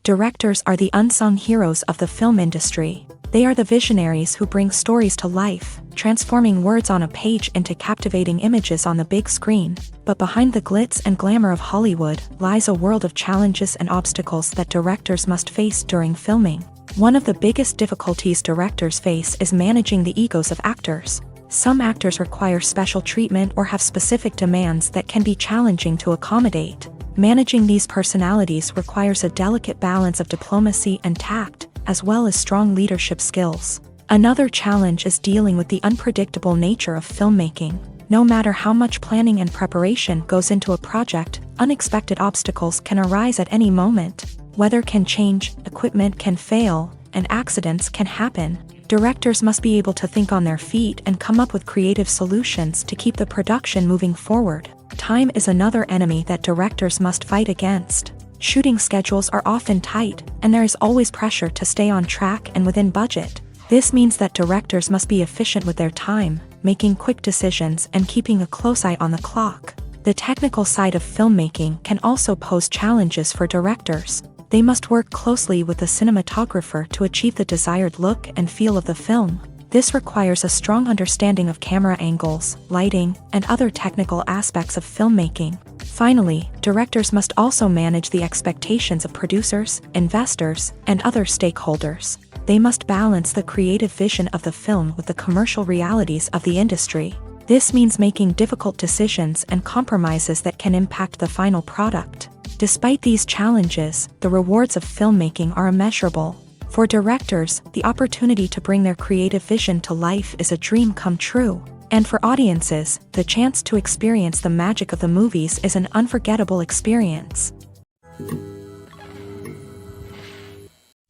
Directors are the unsung heroes of the film industry. They are the visionaries who bring stories to life, transforming words on a page into captivating images on the big screen. But behind the glitz and glamour of Hollywood lies a world of challenges and obstacles that directors must face during filming. One of the biggest difficulties directors face is managing the egos of actors. Some actors require special treatment or have specific demands that can be challenging to accommodate. Managing these personalities requires a delicate balance of diplomacy and tact, as well as strong leadership skills. Another challenge is dealing with the unpredictable nature of filmmaking. No matter how much planning and preparation goes into a project, unexpected obstacles can arise at any moment. Weather can change, equipment can fail, and accidents can happen. Directors must be able to think on their feet and come up with creative solutions to keep the production moving forward. Time is another enemy that directors must fight against. Shooting schedules are often tight, and there is always pressure to stay on track and within budget. This means that directors must be efficient with their time, making quick decisions and keeping a close eye on the clock. The technical side of filmmaking can also pose challenges for directors. They must work closely with the cinematographer to achieve the desired look and feel of the film. This requires a strong understanding of camera angles, lighting, and other technical aspects of filmmaking. Finally, directors must also manage the expectations of producers, investors, and other stakeholders. They must balance the creative vision of the film with the commercial realities of the industry. This means making difficult decisions and compromises that can impact the final product. Despite these challenges, the rewards of filmmaking are immeasurable. For directors, the opportunity to bring their creative vision to life is a dream come true. And for audiences, the chance to experience the magic of the movies is an unforgettable experience.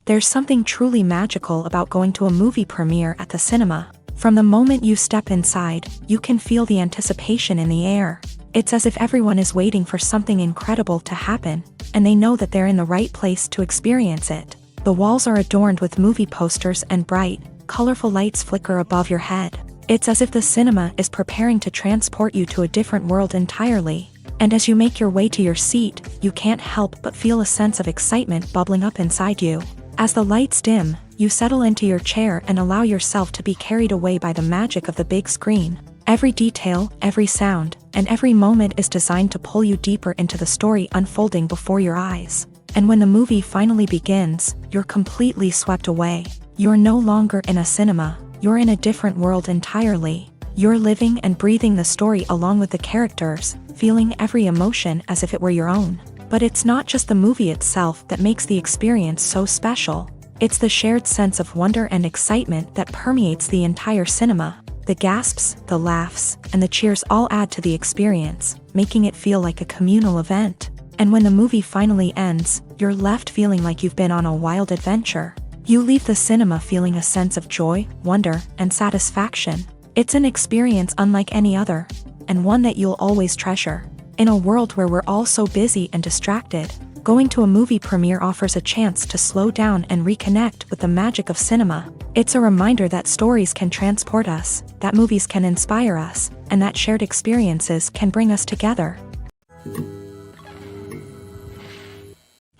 There's something truly magical about going to a movie premiere at the cinema. From the moment you step inside, you can feel the anticipation in the air. It's as if everyone is waiting for something incredible to happen, and they know that they're in the right place to experience it. The walls are adorned with movie posters and bright, colorful lights flicker above your head. It's as if the cinema is preparing to transport you to a different world entirely. And as you make your way to your seat, you can't help but feel a sense of excitement bubbling up inside you. As the lights dim, you settle into your chair and allow yourself to be carried away by the magic of the big screen. Every detail, every sound, and every moment is designed to pull you deeper into the story unfolding before your eyes. And when the movie finally begins, you're completely swept away. You're no longer in a cinema, you're in a different world entirely. You're living and breathing the story along with the characters, feeling every emotion as if it were your own. But it's not just the movie itself that makes the experience so special. It's the shared sense of wonder and excitement that permeates the entire cinema. The gasps, the laughs, and the cheers all add to the experience, making it feel like a communal event. And when the movie finally ends, you're left feeling like you've been on a wild adventure. You leave the cinema feeling a sense of joy, wonder, and satisfaction. It's an experience unlike any other, and one that you'll always treasure. In a world where we're all so busy and distracted, going to a movie premiere offers a chance to slow down and reconnect with the magic of cinema. It's a reminder that stories can transport us, that movies can inspire us, and that shared experiences can bring us together.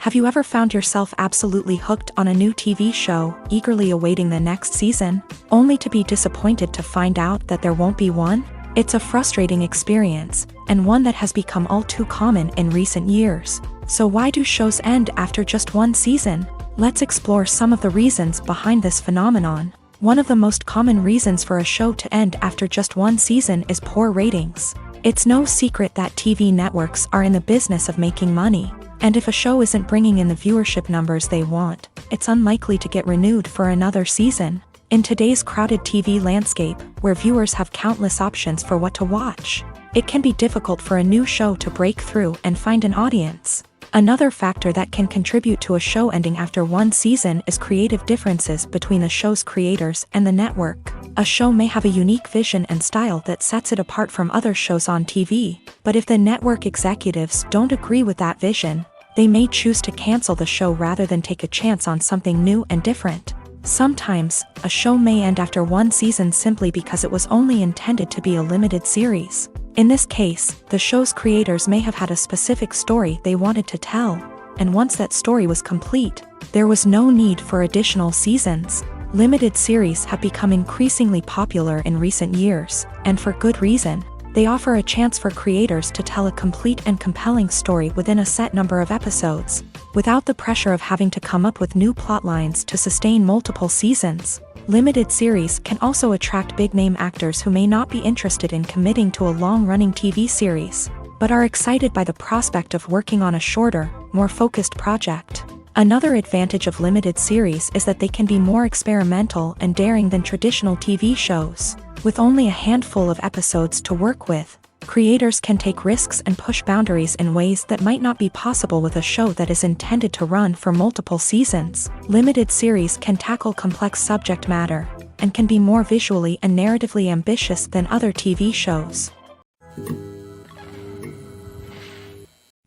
Have you ever found yourself absolutely hooked on a new TV show, eagerly awaiting the next season, only to be disappointed to find out that there won't be one? It's a frustrating experience, and one that has become all too common in recent years. So why do shows end after just one season? Let's explore some of the reasons behind this phenomenon. One of the most common reasons for a show to end after just one season is poor ratings. It's no secret that TV networks are in the business of making money, and if a show isn't bringing in the viewership numbers they want, it's unlikely to get renewed for another season. In today's crowded TV landscape, where viewers have countless options for what to watch, it can be difficult for a new show to break through and find an audience. Another factor that can contribute to a show ending after one season is creative differences between the show's creators and the network. A show may have a unique vision and style that sets it apart from other shows on TV, but if the network executives don't agree with that vision, they may choose to cancel the show rather than take a chance on something new and different. Sometimes, a show may end after one season simply because it was only intended to be a limited series. In this case, the show's creators may have had a specific story they wanted to tell, and once that story was complete, there was no need for additional seasons. Limited series have become increasingly popular in recent years, and for good reason. They offer a chance for creators to tell a complete and compelling story within a set number of episodes, without the pressure of having to come up with new plotlines to sustain multiple seasons. Limited series can also attract big-name actors who may not be interested in committing to a long-running TV series, but are excited by the prospect of working on a shorter, more focused project. Another advantage of limited series is that they can be more experimental and daring than traditional TV shows. With only a handful of episodes to work with, creators can take risks and push boundaries in ways that might not be possible with a show that is intended to run for multiple seasons. Limited series can tackle complex subject matter, and can be more visually and narratively ambitious than other TV shows.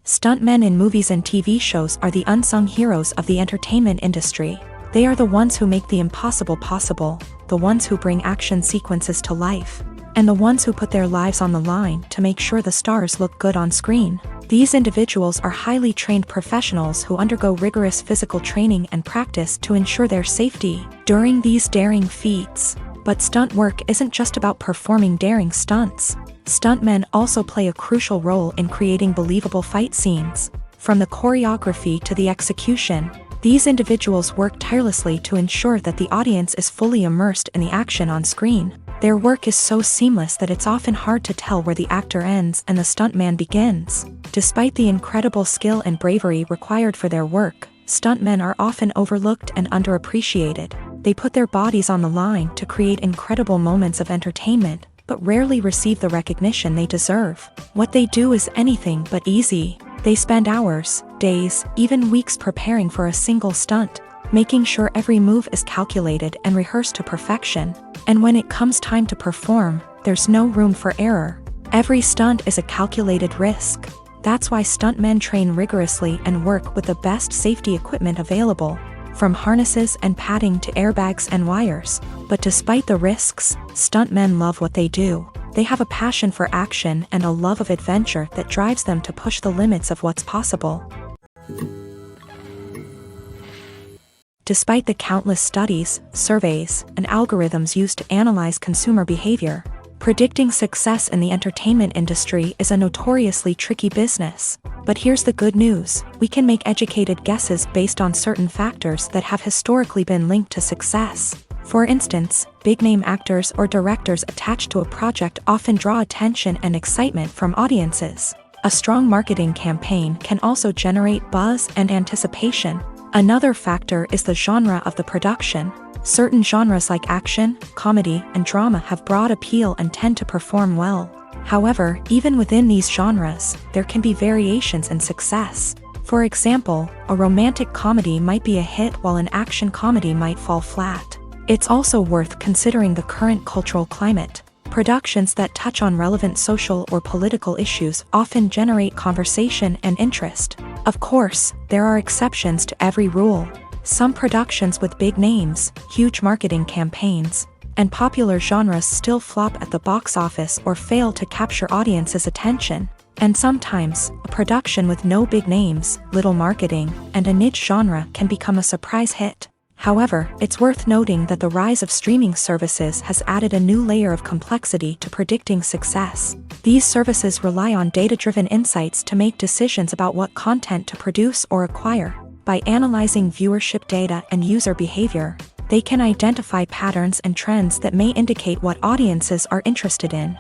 Stuntmen in movies and TV shows are the unsung heroes of the entertainment industry. They are the ones who make the impossible possible, the ones who bring action sequences to life, and the ones who put their lives on the line to make sure the stars look good on screen. These individuals are highly trained professionals who undergo rigorous physical training and practice to ensure their safety during these daring feats. But stunt work isn't just about performing daring stunts. Stuntmen also play a crucial role in creating believable fight scenes. From the choreography to the execution, these individuals work tirelessly to ensure that the audience is fully immersed in the action on screen. Their work is so seamless that it's often hard to tell where the actor ends and the stuntman begins. Despite the incredible skill and bravery required for their work, stuntmen are often overlooked and underappreciated. They put their bodies on the line to create incredible moments of entertainment, but rarely receive the recognition they deserve. What they do is anything but easy. They spend hours, days, even weeks preparing for a single stunt, making sure every move is calculated and rehearsed to perfection. And when it comes time to perform, there's no room for error. Every stunt is a calculated risk. That's why stuntmen train rigorously and work with the best safety equipment available, from harnesses and padding to airbags and wires. But despite the risks, stuntmen love what they do. They have a passion for action and a love of adventure that drives them to push the limits of what's possible. Despite the countless studies, surveys, and algorithms used to analyze consumer behavior, predicting success in the entertainment industry is a notoriously tricky business. But here's the good news: we can make educated guesses based on certain factors that have historically been linked to success. For instance, big-name actors or directors attached to a project often draw attention and excitement from audiences. A strong marketing campaign can also generate buzz and anticipation. Another factor is the genre of the production. Certain genres like action, comedy, and drama have broad appeal and tend to perform well. However, even within these genres, there can be variations in success. For example, a romantic comedy might be a hit while an action comedy might fall flat. It's also worth considering the current cultural climate. Productions that touch on relevant social or political issues often generate conversation and interest. Of course, there are exceptions to every rule. Some productions with big names, huge marketing campaigns, and popular genres still flop at the box office or fail to capture audiences' attention. And sometimes, a production with no big names, little marketing, and a niche genre can become a surprise hit. However, it's worth noting that the rise of streaming services has added a new layer of complexity to predicting success. These services rely on data-driven insights to make decisions about what content to produce or acquire. By analyzing viewership data and user behavior, they can identify patterns and trends that may indicate what audiences are interested in.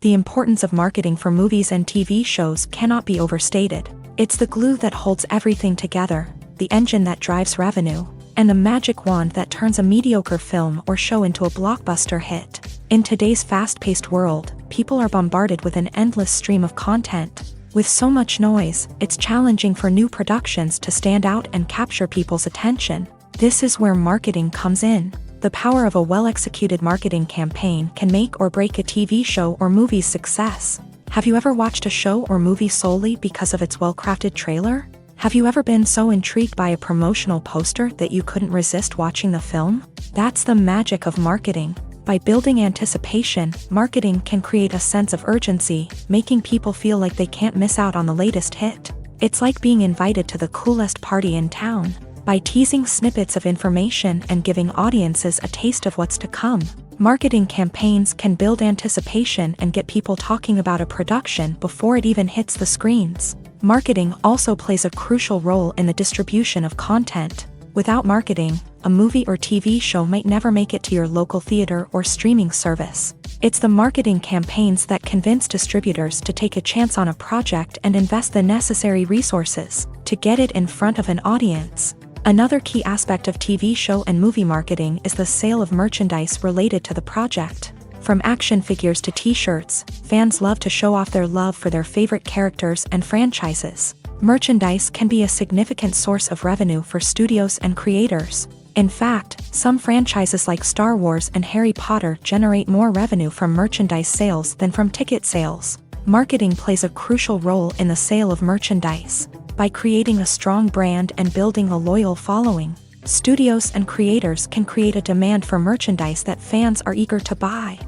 The importance of marketing for movies and TV shows cannot be overstated. It's the glue that holds everything together, the engine that drives revenue, and the magic wand that turns a mediocre film or show into a blockbuster hit. In today's fast-paced world, people are bombarded with an endless stream of content. With so much noise, it's challenging for new productions to stand out and capture people's attention. This is where marketing comes in. The power of a well-executed marketing campaign can make or break a TV show or movie's success. Have you ever watched a show or movie solely because of its well-crafted trailer? Have you ever been so intrigued by a promotional poster that you couldn't resist watching the film? That's the magic of marketing. By building anticipation, marketing can create a sense of urgency, making people feel like they can't miss out on the latest hit. It's like being invited to the coolest party in town. By teasing snippets of information and giving audiences a taste of what's to come, marketing campaigns can build anticipation and get people talking about a production before it even hits the screens. Marketing also plays a crucial role in the distribution of content. Without marketing, a movie or TV show might never make it to your local theater or streaming service. It's the marketing campaigns that convince distributors to take a chance on a project and invest the necessary resources to get it in front of an audience. Another key aspect of TV show and movie marketing is the sale of merchandise related to the project. From action figures to t-shirts, fans love to show off their love for their favorite characters and franchises. Merchandise can be a significant source of revenue for studios and creators. In fact, some franchises like Star Wars and Harry Potter generate more revenue from merchandise sales than from ticket sales. Marketing plays a crucial role in the sale of merchandise. By creating a strong brand and building a loyal following, studios and creators can create a demand for merchandise that fans are eager to buy.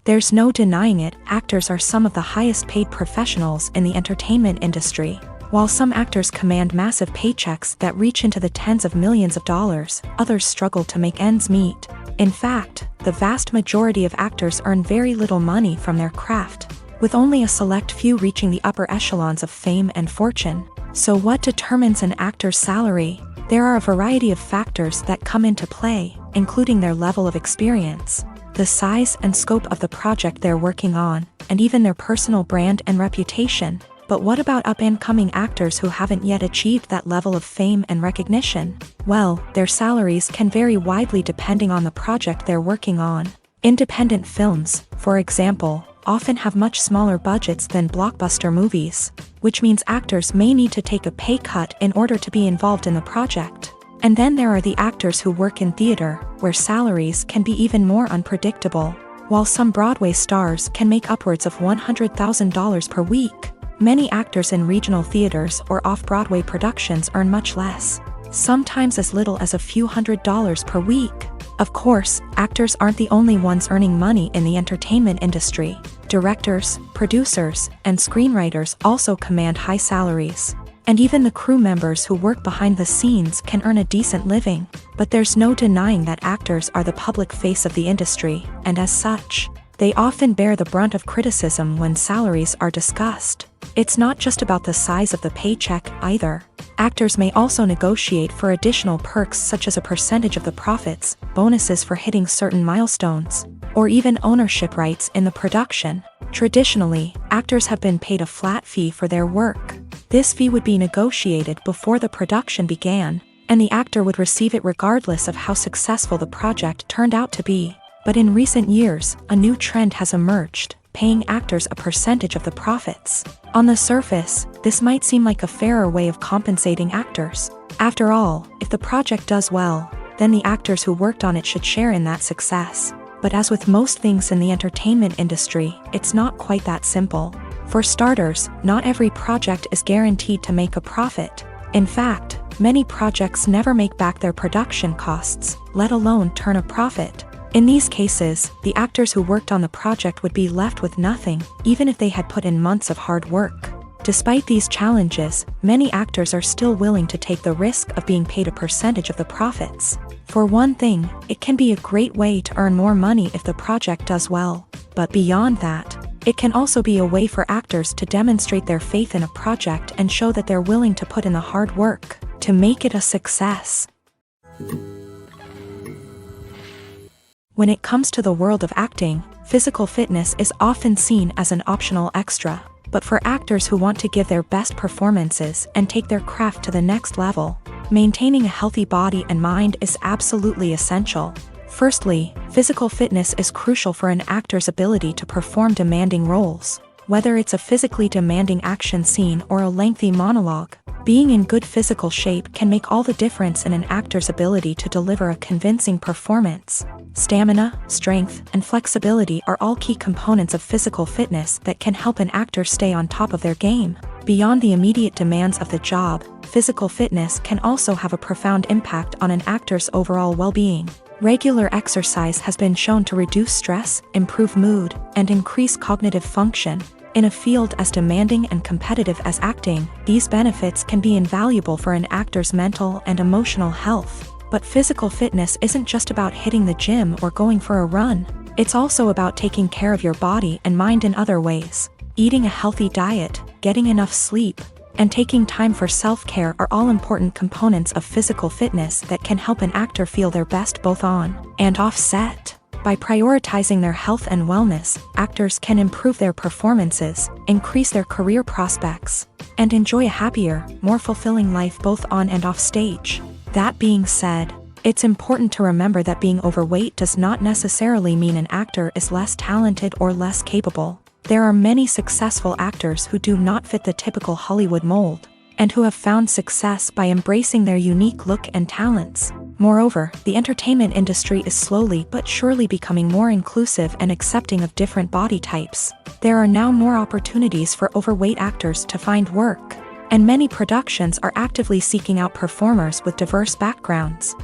There's no denying it, actors are some of the highest paid professionals in the entertainment industry. While some actors command massive paychecks that reach into the tens of millions of dollars, others struggle to make ends meet. In fact, the vast majority of actors earn very little money from their craft, with only a select few reaching the upper echelons of fame and fortune. So what determines an actor's salary? There are a variety of factors that come into play, including their level of experience, the size and scope of the project they're working on, and even their personal brand and reputation. But what about up-and-coming actors who haven't yet achieved that level of fame and recognition? Well, their salaries can vary widely depending on the project they're working on. Independent films, for example, often have much smaller budgets than blockbuster movies, which means actors may need to take a pay cut in order to be involved in the project. And then there are the actors who work in theater, where salaries can be even more unpredictable. While some Broadway stars can make upwards of $100,000 per week, many actors in regional theaters or off-Broadway productions earn much less, sometimes as little as a few $100s per week. Of course, actors aren't the only ones earning money in the entertainment industry. Directors, producers, and screenwriters also command high salaries. And even the crew members who work behind the scenes can earn a decent living. But there's no denying that actors are the public face of the industry, and as such, they often bear the brunt of criticism when salaries are discussed. It's not just about the size of the paycheck, either. Actors may also negotiate for additional perks such as a percentage of the profits, bonuses for hitting certain milestones, or even ownership rights in the production. Traditionally, actors have been paid a flat fee for their work. This fee would be negotiated before the production began, and the actor would receive it regardless of how successful the project turned out to be. But in recent years, a new trend has emerged, paying actors a percentage of the profits. On the surface, this might seem like a fairer way of compensating actors. After all, if the project does well, then the actors who worked on it should share in that success. But as with most things in the entertainment industry, it's not quite that simple. For starters, not every project is guaranteed to make a profit. In fact, many projects never make back their production costs, let alone turn a profit. In these cases, the actors who worked on the project would be left with nothing, even if they had put in months of hard work. Despite these challenges, many actors are still willing to take the risk of being paid a percentage of the profits. For one thing, it can be a great way to earn more money if the project does well. But beyond that, it can also be a way for actors to demonstrate their faith in a project and show that they're willing to put in the hard work to make it a success. When it comes to the world of acting, physical fitness is often seen as an optional extra. But for actors who want to give their best performances and take their craft to the next level, maintaining a healthy body and mind is absolutely essential. Firstly, physical fitness is crucial for an actor's ability to perform demanding roles. Whether it's a physically demanding action scene or a lengthy monologue, being in good physical shape can make all the difference in an actor's ability to deliver a convincing performance. Stamina, strength, and flexibility are all key components of physical fitness that can help an actor stay on top of their game. Beyond the immediate demands of the job, physical fitness can also have a profound impact on an actor's overall well-being. Regular exercise has been shown to reduce stress, improve mood, and increase cognitive function. In a field as demanding and competitive as acting, these benefits can be invaluable for an actor's mental and emotional health. But physical fitness isn't just about hitting the gym or going for a run. It's also about taking care of your body and mind in other ways. Eating a healthy diet, getting enough sleep, and taking time for self-care are all important components of physical fitness that can help an actor feel their best both on and off set. By prioritizing their health and wellness, actors can improve their performances, increase their career prospects, and enjoy a happier, more fulfilling life both on and off stage. That being said, it's important to remember that being overweight does not necessarily mean an actor is less talented or less capable. There are many successful actors who do not fit the typical Hollywood mold, and who have found success by embracing their unique look and talents. Moreover, the entertainment industry is slowly but surely becoming more inclusive and accepting of different body types. There are now more opportunities for overweight actors to find work, and many productions are actively seeking out performers with diverse backgrounds.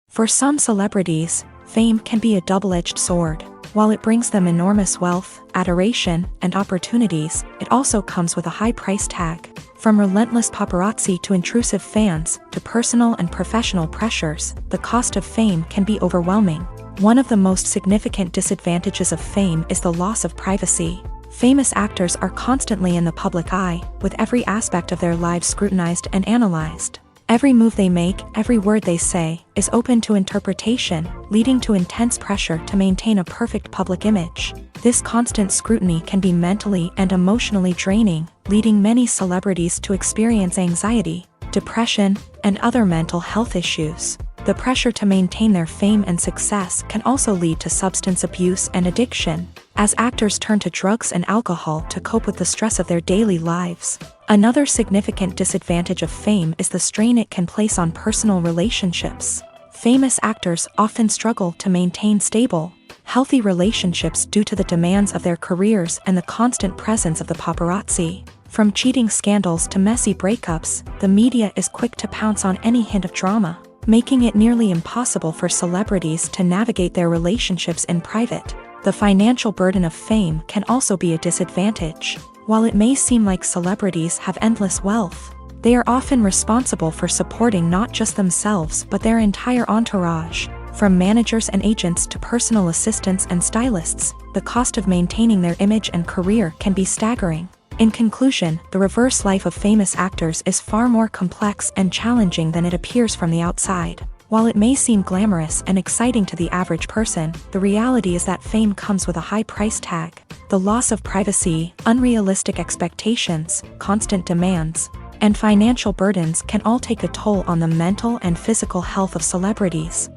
For some celebrities, fame can be a double-edged sword. While it brings them enormous wealth, adoration, and opportunities, it also comes with a high price tag. From relentless paparazzi to intrusive fans, to personal and professional pressures, the cost of fame can be overwhelming. One of the most significant disadvantages of fame is the loss of privacy. Famous actors are constantly in the public eye, with every aspect of their lives scrutinized and analyzed. Every move they make, every word they say, is open to interpretation, leading to intense pressure to maintain a perfect public image. This constant scrutiny can be mentally and emotionally draining, leading many celebrities to experience anxiety, depression, and other mental health issues. The pressure to maintain their fame and success can also lead to substance abuse and addiction, as actors turn to drugs and alcohol to cope with the stress of their daily lives. Another significant disadvantage of fame is the strain it can place on personal relationships. Famous actors often struggle to maintain stable, healthy relationships due to the demands of their careers and the constant presence of the paparazzi. From cheating scandals to messy breakups, the media is quick to pounce on any hint of drama, making it nearly impossible for celebrities to navigate their relationships in private. The financial burden of fame can also be a disadvantage. While it may seem like celebrities have endless wealth, they are often responsible for supporting not just themselves but their entire entourage. From managers and agents to personal assistants and stylists, the cost of maintaining their image and career can be staggering. In conclusion, the reverse life of famous actors is far more complex and challenging than it appears from the outside. While it may seem glamorous and exciting to the average person, the reality is that fame comes with a high price tag. The loss of privacy, unrealistic expectations, constant demands, and financial burdens can all take a toll on the mental and physical health of celebrities.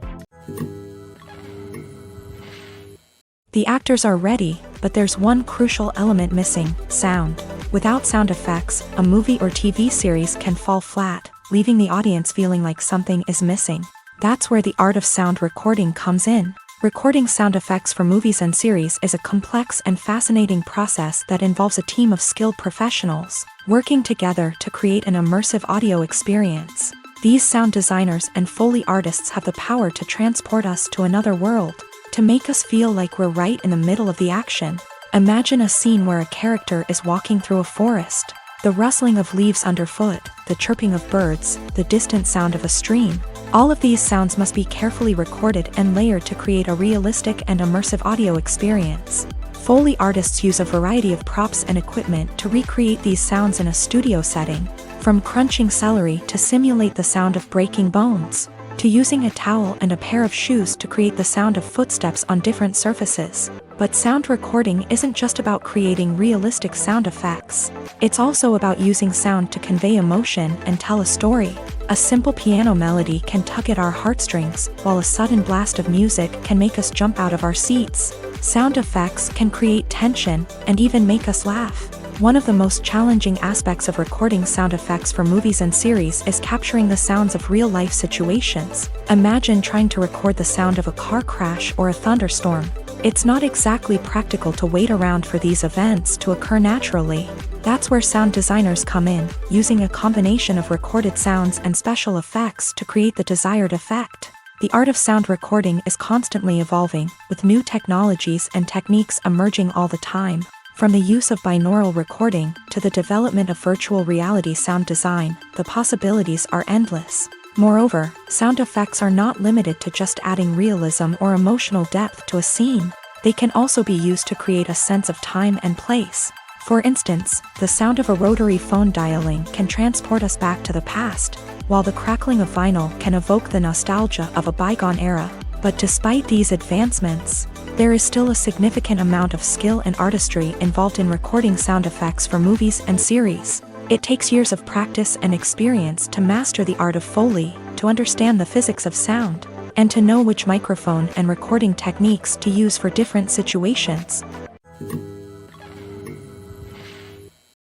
The actors are ready, but there's one crucial element missing: sound. Without sound effects, a movie or TV series can fall flat, leaving the audience feeling like something is missing. That's where the art of sound recording comes in. Recording sound effects for movies and series is a complex and fascinating process that involves a team of skilled professionals working together to create an immersive audio experience. These sound designers and Foley artists have the power to transport us to another world, to make us feel like we're right in the middle of the action. Imagine a scene where a character is walking through a forest. The rustling of leaves underfoot, the chirping of birds, the distant sound of a stream. All of these sounds must be carefully recorded and layered to create a realistic and immersive audio experience. Foley artists use a variety of props and equipment to recreate these sounds in a studio setting, from crunching celery to simulate the sound of breaking bones, to using a towel and a pair of shoes to create the sound of footsteps on different surfaces. But sound recording isn't just about creating realistic sound effects. It's also about using sound to convey emotion and tell a story. A simple piano melody can tug at our heartstrings, while a sudden blast of music can make us jump out of our seats. Sound effects can create tension and even make us laugh. One of the most challenging aspects of recording sound effects for movies and series is capturing the sounds of real-life situations. Imagine trying to record the sound of a car crash or a thunderstorm. It's not exactly practical to wait around for these events to occur naturally. That's where sound designers come in, using a combination of recorded sounds and special effects to create the desired effect. The art of sound recording is constantly evolving, with new technologies and techniques emerging all the time. From the use of binaural recording to the development of virtual reality sound design, the possibilities are endless. Moreover, sound effects are not limited to just adding realism or emotional depth to a scene. They can also be used to create a sense of time and place. For instance, the sound of a rotary phone dialing can transport us back to the past, while the crackling of vinyl can evoke the nostalgia of a bygone era. But despite these advancements, there is still a significant amount of skill and artistry involved in recording sound effects for movies and series. It takes years of practice and experience to master the art of Foley, to understand the physics of sound, and to know which microphone and recording techniques to use for different situations.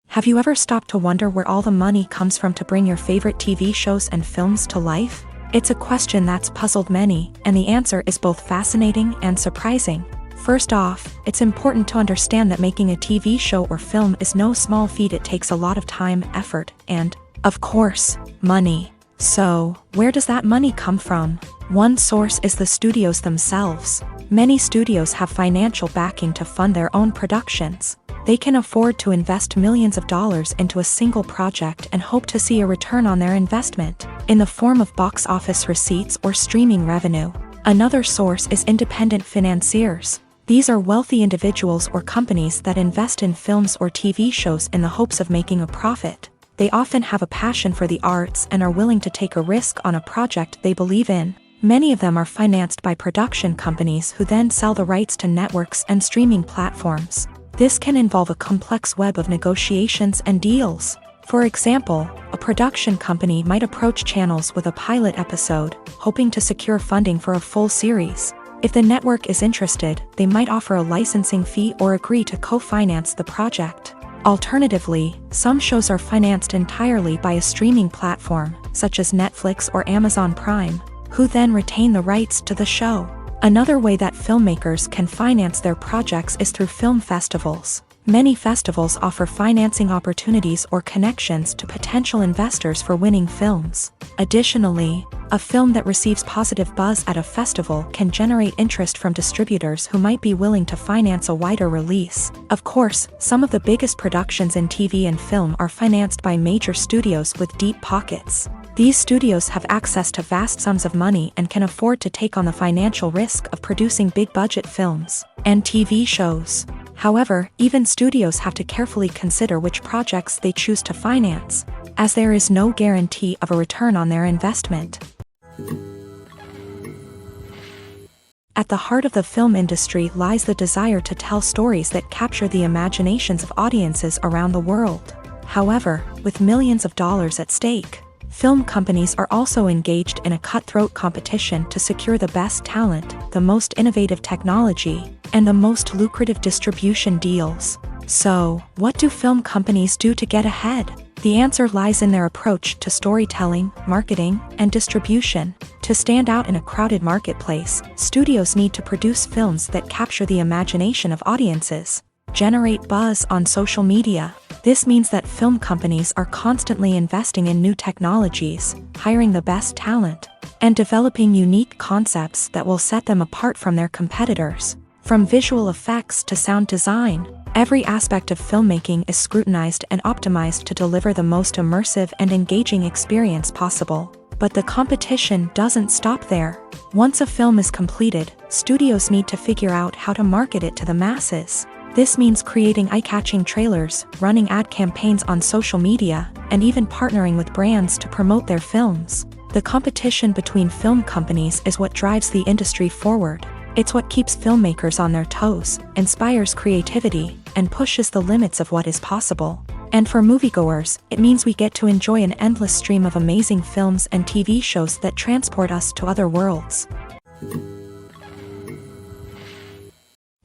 Have you ever stopped to wonder where all the money comes from to bring your favorite TV shows and films to life? It's a question that's puzzled many, and the answer is both fascinating and surprising. First off, it's important to understand that making a TV show or film is no small feat. It takes a lot of time, effort, and, of course, money. So, where does that money come from? One source is the studios themselves. Many studios have financial backing to fund their own productions. They can afford to invest millions of dollars into a single project and hope to see a return on their investment, in the form of box office receipts or streaming revenue. Another source is independent financiers. These are wealthy individuals or companies that invest in films or TV shows in the hopes of making a profit. They often have a passion for the arts and are willing to take a risk on a project they believe in. Many of them are financed by production companies who then sell the rights to networks and streaming platforms. This can involve a complex web of negotiations and deals. For example, a production company might approach channels with a pilot episode, hoping to secure funding for a full series. If the network is interested, they might offer a licensing fee or agree to co-finance the project. Alternatively, some shows are financed entirely by a streaming platform, such as Netflix or Amazon Prime, who then retain the rights to the show. Another way that filmmakers can finance their projects is through film festivals. Many festivals offer financing opportunities or connections to potential investors for winning films. Additionally, a film that receives positive buzz at a festival can generate interest from distributors who might be willing to finance a wider release. Of course, some of the biggest productions in TV and film are financed by major studios with deep pockets. These studios have access to vast sums of money and can afford to take on the financial risk of producing big-budget films and TV shows. However, even studios have to carefully consider which projects they choose to finance, as there is no guarantee of a return on their investment. At the heart of the film industry lies the desire to tell stories that capture the imaginations of audiences around the world. However, with millions of dollars at stake, film companies are also engaged in a cutthroat competition to secure the best talent, the most innovative technology, and the most lucrative distribution deals. So, what do film companies do to get ahead? The answer lies in their approach to storytelling, marketing, and distribution. To stand out in a crowded marketplace, studios need to produce films that capture the imagination of audiences, generate buzz on social media, This means that film companies are constantly investing in new technologies, hiring the best talent, and developing unique concepts that will set them apart from their competitors. From visual effects to sound design, every aspect of filmmaking is scrutinized and optimized to deliver the most immersive and engaging experience possible. But the competition doesn't stop there. Once a film is completed, studios need to figure out how to market it to the masses. This means creating eye-catching trailers, running ad campaigns on social media, and even partnering with brands to promote their films. The competition between film companies is what drives the industry forward. It's what keeps filmmakers on their toes, inspires creativity, and pushes the limits of what is possible. And for moviegoers, it means we get to enjoy an endless stream of amazing films and TV shows that transport us to other worlds.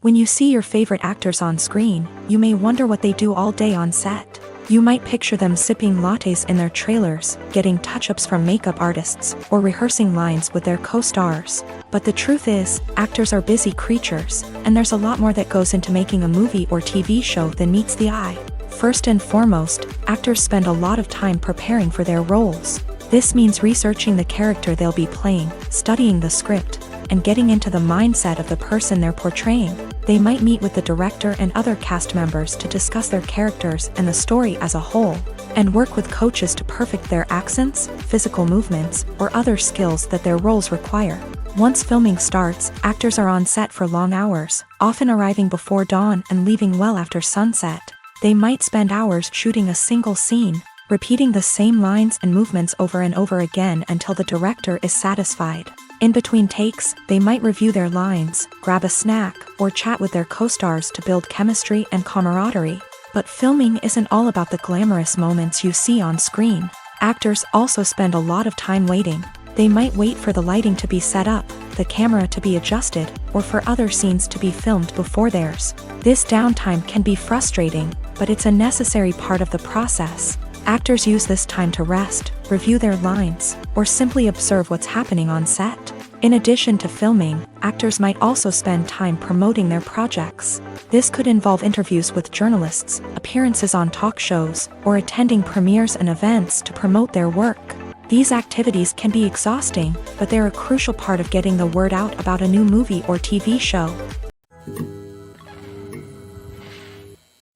When you see your favorite actors on screen, you may wonder what they do all day on set. You might picture them sipping lattes in their trailers, getting touch-ups from makeup artists, or rehearsing lines with their co-stars. But the truth is, actors are busy creatures, and there's a lot more that goes into making a movie or TV show than meets the eye. First and foremost, actors spend a lot of time preparing for their roles. This means researching the character they'll be playing, studying the script, and getting into the mindset of the person they're portraying. They might meet with the director and other cast members to discuss their characters and the story as a whole, and work with coaches to perfect their accents, physical movements, or other skills that their roles require. Once filming starts, actors are on set for long hours, often arriving before dawn and leaving well after sunset. They might spend hours shooting a single scene, repeating the same lines and movements over and over again until the director is satisfied. In between takes, they might review their lines, grab a snack, or chat with their co-stars to build chemistry and camaraderie. But filming isn't all about the glamorous moments you see on screen. Actors also spend a lot of time waiting. They might wait for the lighting to be set up, the camera to be adjusted, or for other scenes to be filmed before theirs. This downtime can be frustrating, but it's a necessary part of the process. Actors use this time to rest, review their lines, or simply observe what's happening on set. In addition to filming, actors might also spend time promoting their projects. This could involve interviews with journalists, appearances on talk shows, or attending premieres and events to promote their work. These activities can be exhausting, but they're a crucial part of getting the word out about a new movie or TV show.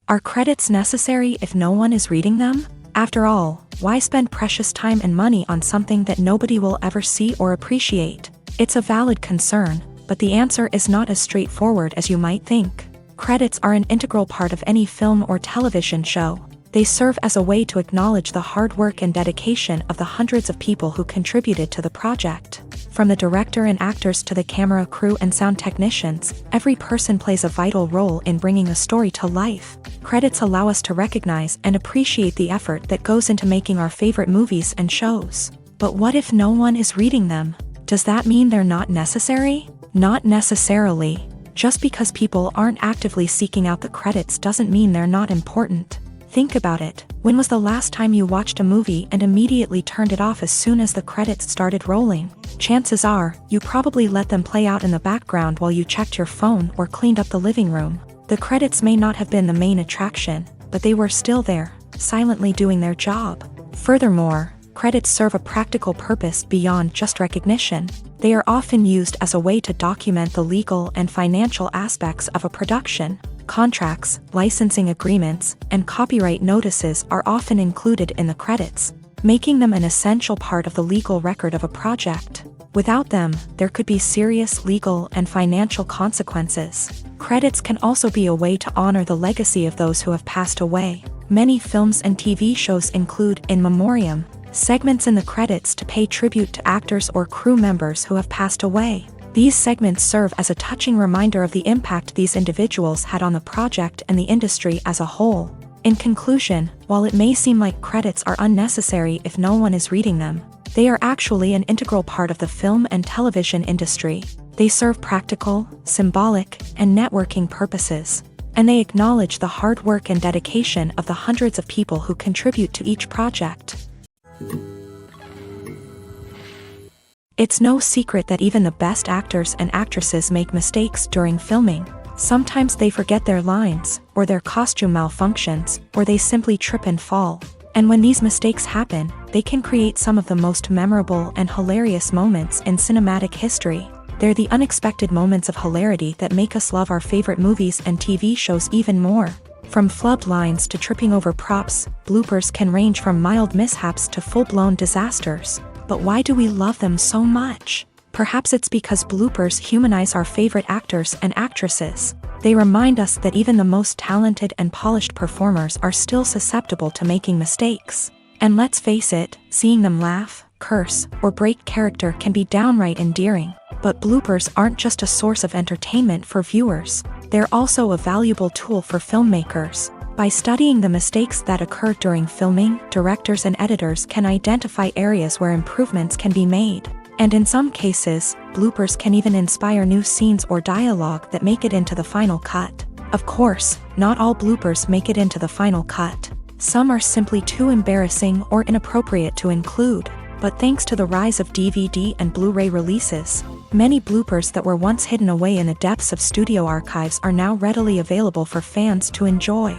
Are credits necessary if no one is reading them? After all, why spend precious time and money on something that nobody will ever see or appreciate? It's a valid concern, but the answer is not as straightforward as you might think. Credits are an integral part of any film or television show. They serve as a way to acknowledge the hard work and dedication of the hundreds of people who contributed to the project. From the director and actors to the camera crew and sound technicians, every person plays a vital role in bringing a story to life. Credits allow us to recognize and appreciate the effort that goes into making our favorite movies and shows. But what if no one is reading them? Does that mean they're not necessary? Not necessarily. Just because people aren't actively seeking out the credits doesn't mean they're not important. Think about it. When was the last time you watched a movie and immediately turned it off as soon as the credits started rolling? Chances are, you probably let them play out in the background while you checked your phone or cleaned up the living room. The credits may not have been the main attraction, but they were still there, silently doing their job. Furthermore, credits serve a practical purpose beyond just recognition. They are often used as a way to document the legal and financial aspects of a production. Contracts, licensing agreements, and copyright notices are often included in the credits, making them an essential part of the legal record of a project. Without them, there could be serious legal and financial consequences. Credits can also be a way to honor the legacy of those who have passed away. Many films and TV shows include in memoriam segments in the credits to pay tribute to actors or crew members who have passed away. These segments serve as a touching reminder of the impact these individuals had on the project and the industry as a whole. In conclusion, while it may seem like credits are unnecessary if no one is reading them, they are actually an integral part of the film and television industry. They serve practical, symbolic, and networking purposes, and they acknowledge the hard work and dedication of the hundreds of people who contribute to each project. It's no secret that even the best actors and actresses make mistakes during filming. Sometimes they forget their lines, or their costume malfunctions, or they simply trip and fall. And when these mistakes happen, they can create some of the most memorable and hilarious moments in cinematic history. They're the unexpected moments of hilarity that make us love our favorite movies and TV shows even more. From flubbed lines to tripping over props, bloopers can range from mild mishaps to full-blown disasters. But why do we love them so much? Perhaps it's because bloopers humanize our favorite actors and actresses. They remind us that even the most talented and polished performers are still susceptible to making mistakes. And let's face it, seeing them laugh, curse, or break character can be downright endearing. But bloopers aren't just a source of entertainment for viewers. They're also a valuable tool for filmmakers. By studying the mistakes that occur during filming, directors and editors can identify areas where improvements can be made. And in some cases, bloopers can even inspire new scenes or dialogue that make it into the final cut. Of course, not all bloopers make it into the final cut. Some are simply too embarrassing or inappropriate to include. But thanks to the rise of DVD and Blu-ray releases, many bloopers that were once hidden away in the depths of studio archives are now readily available for fans to enjoy.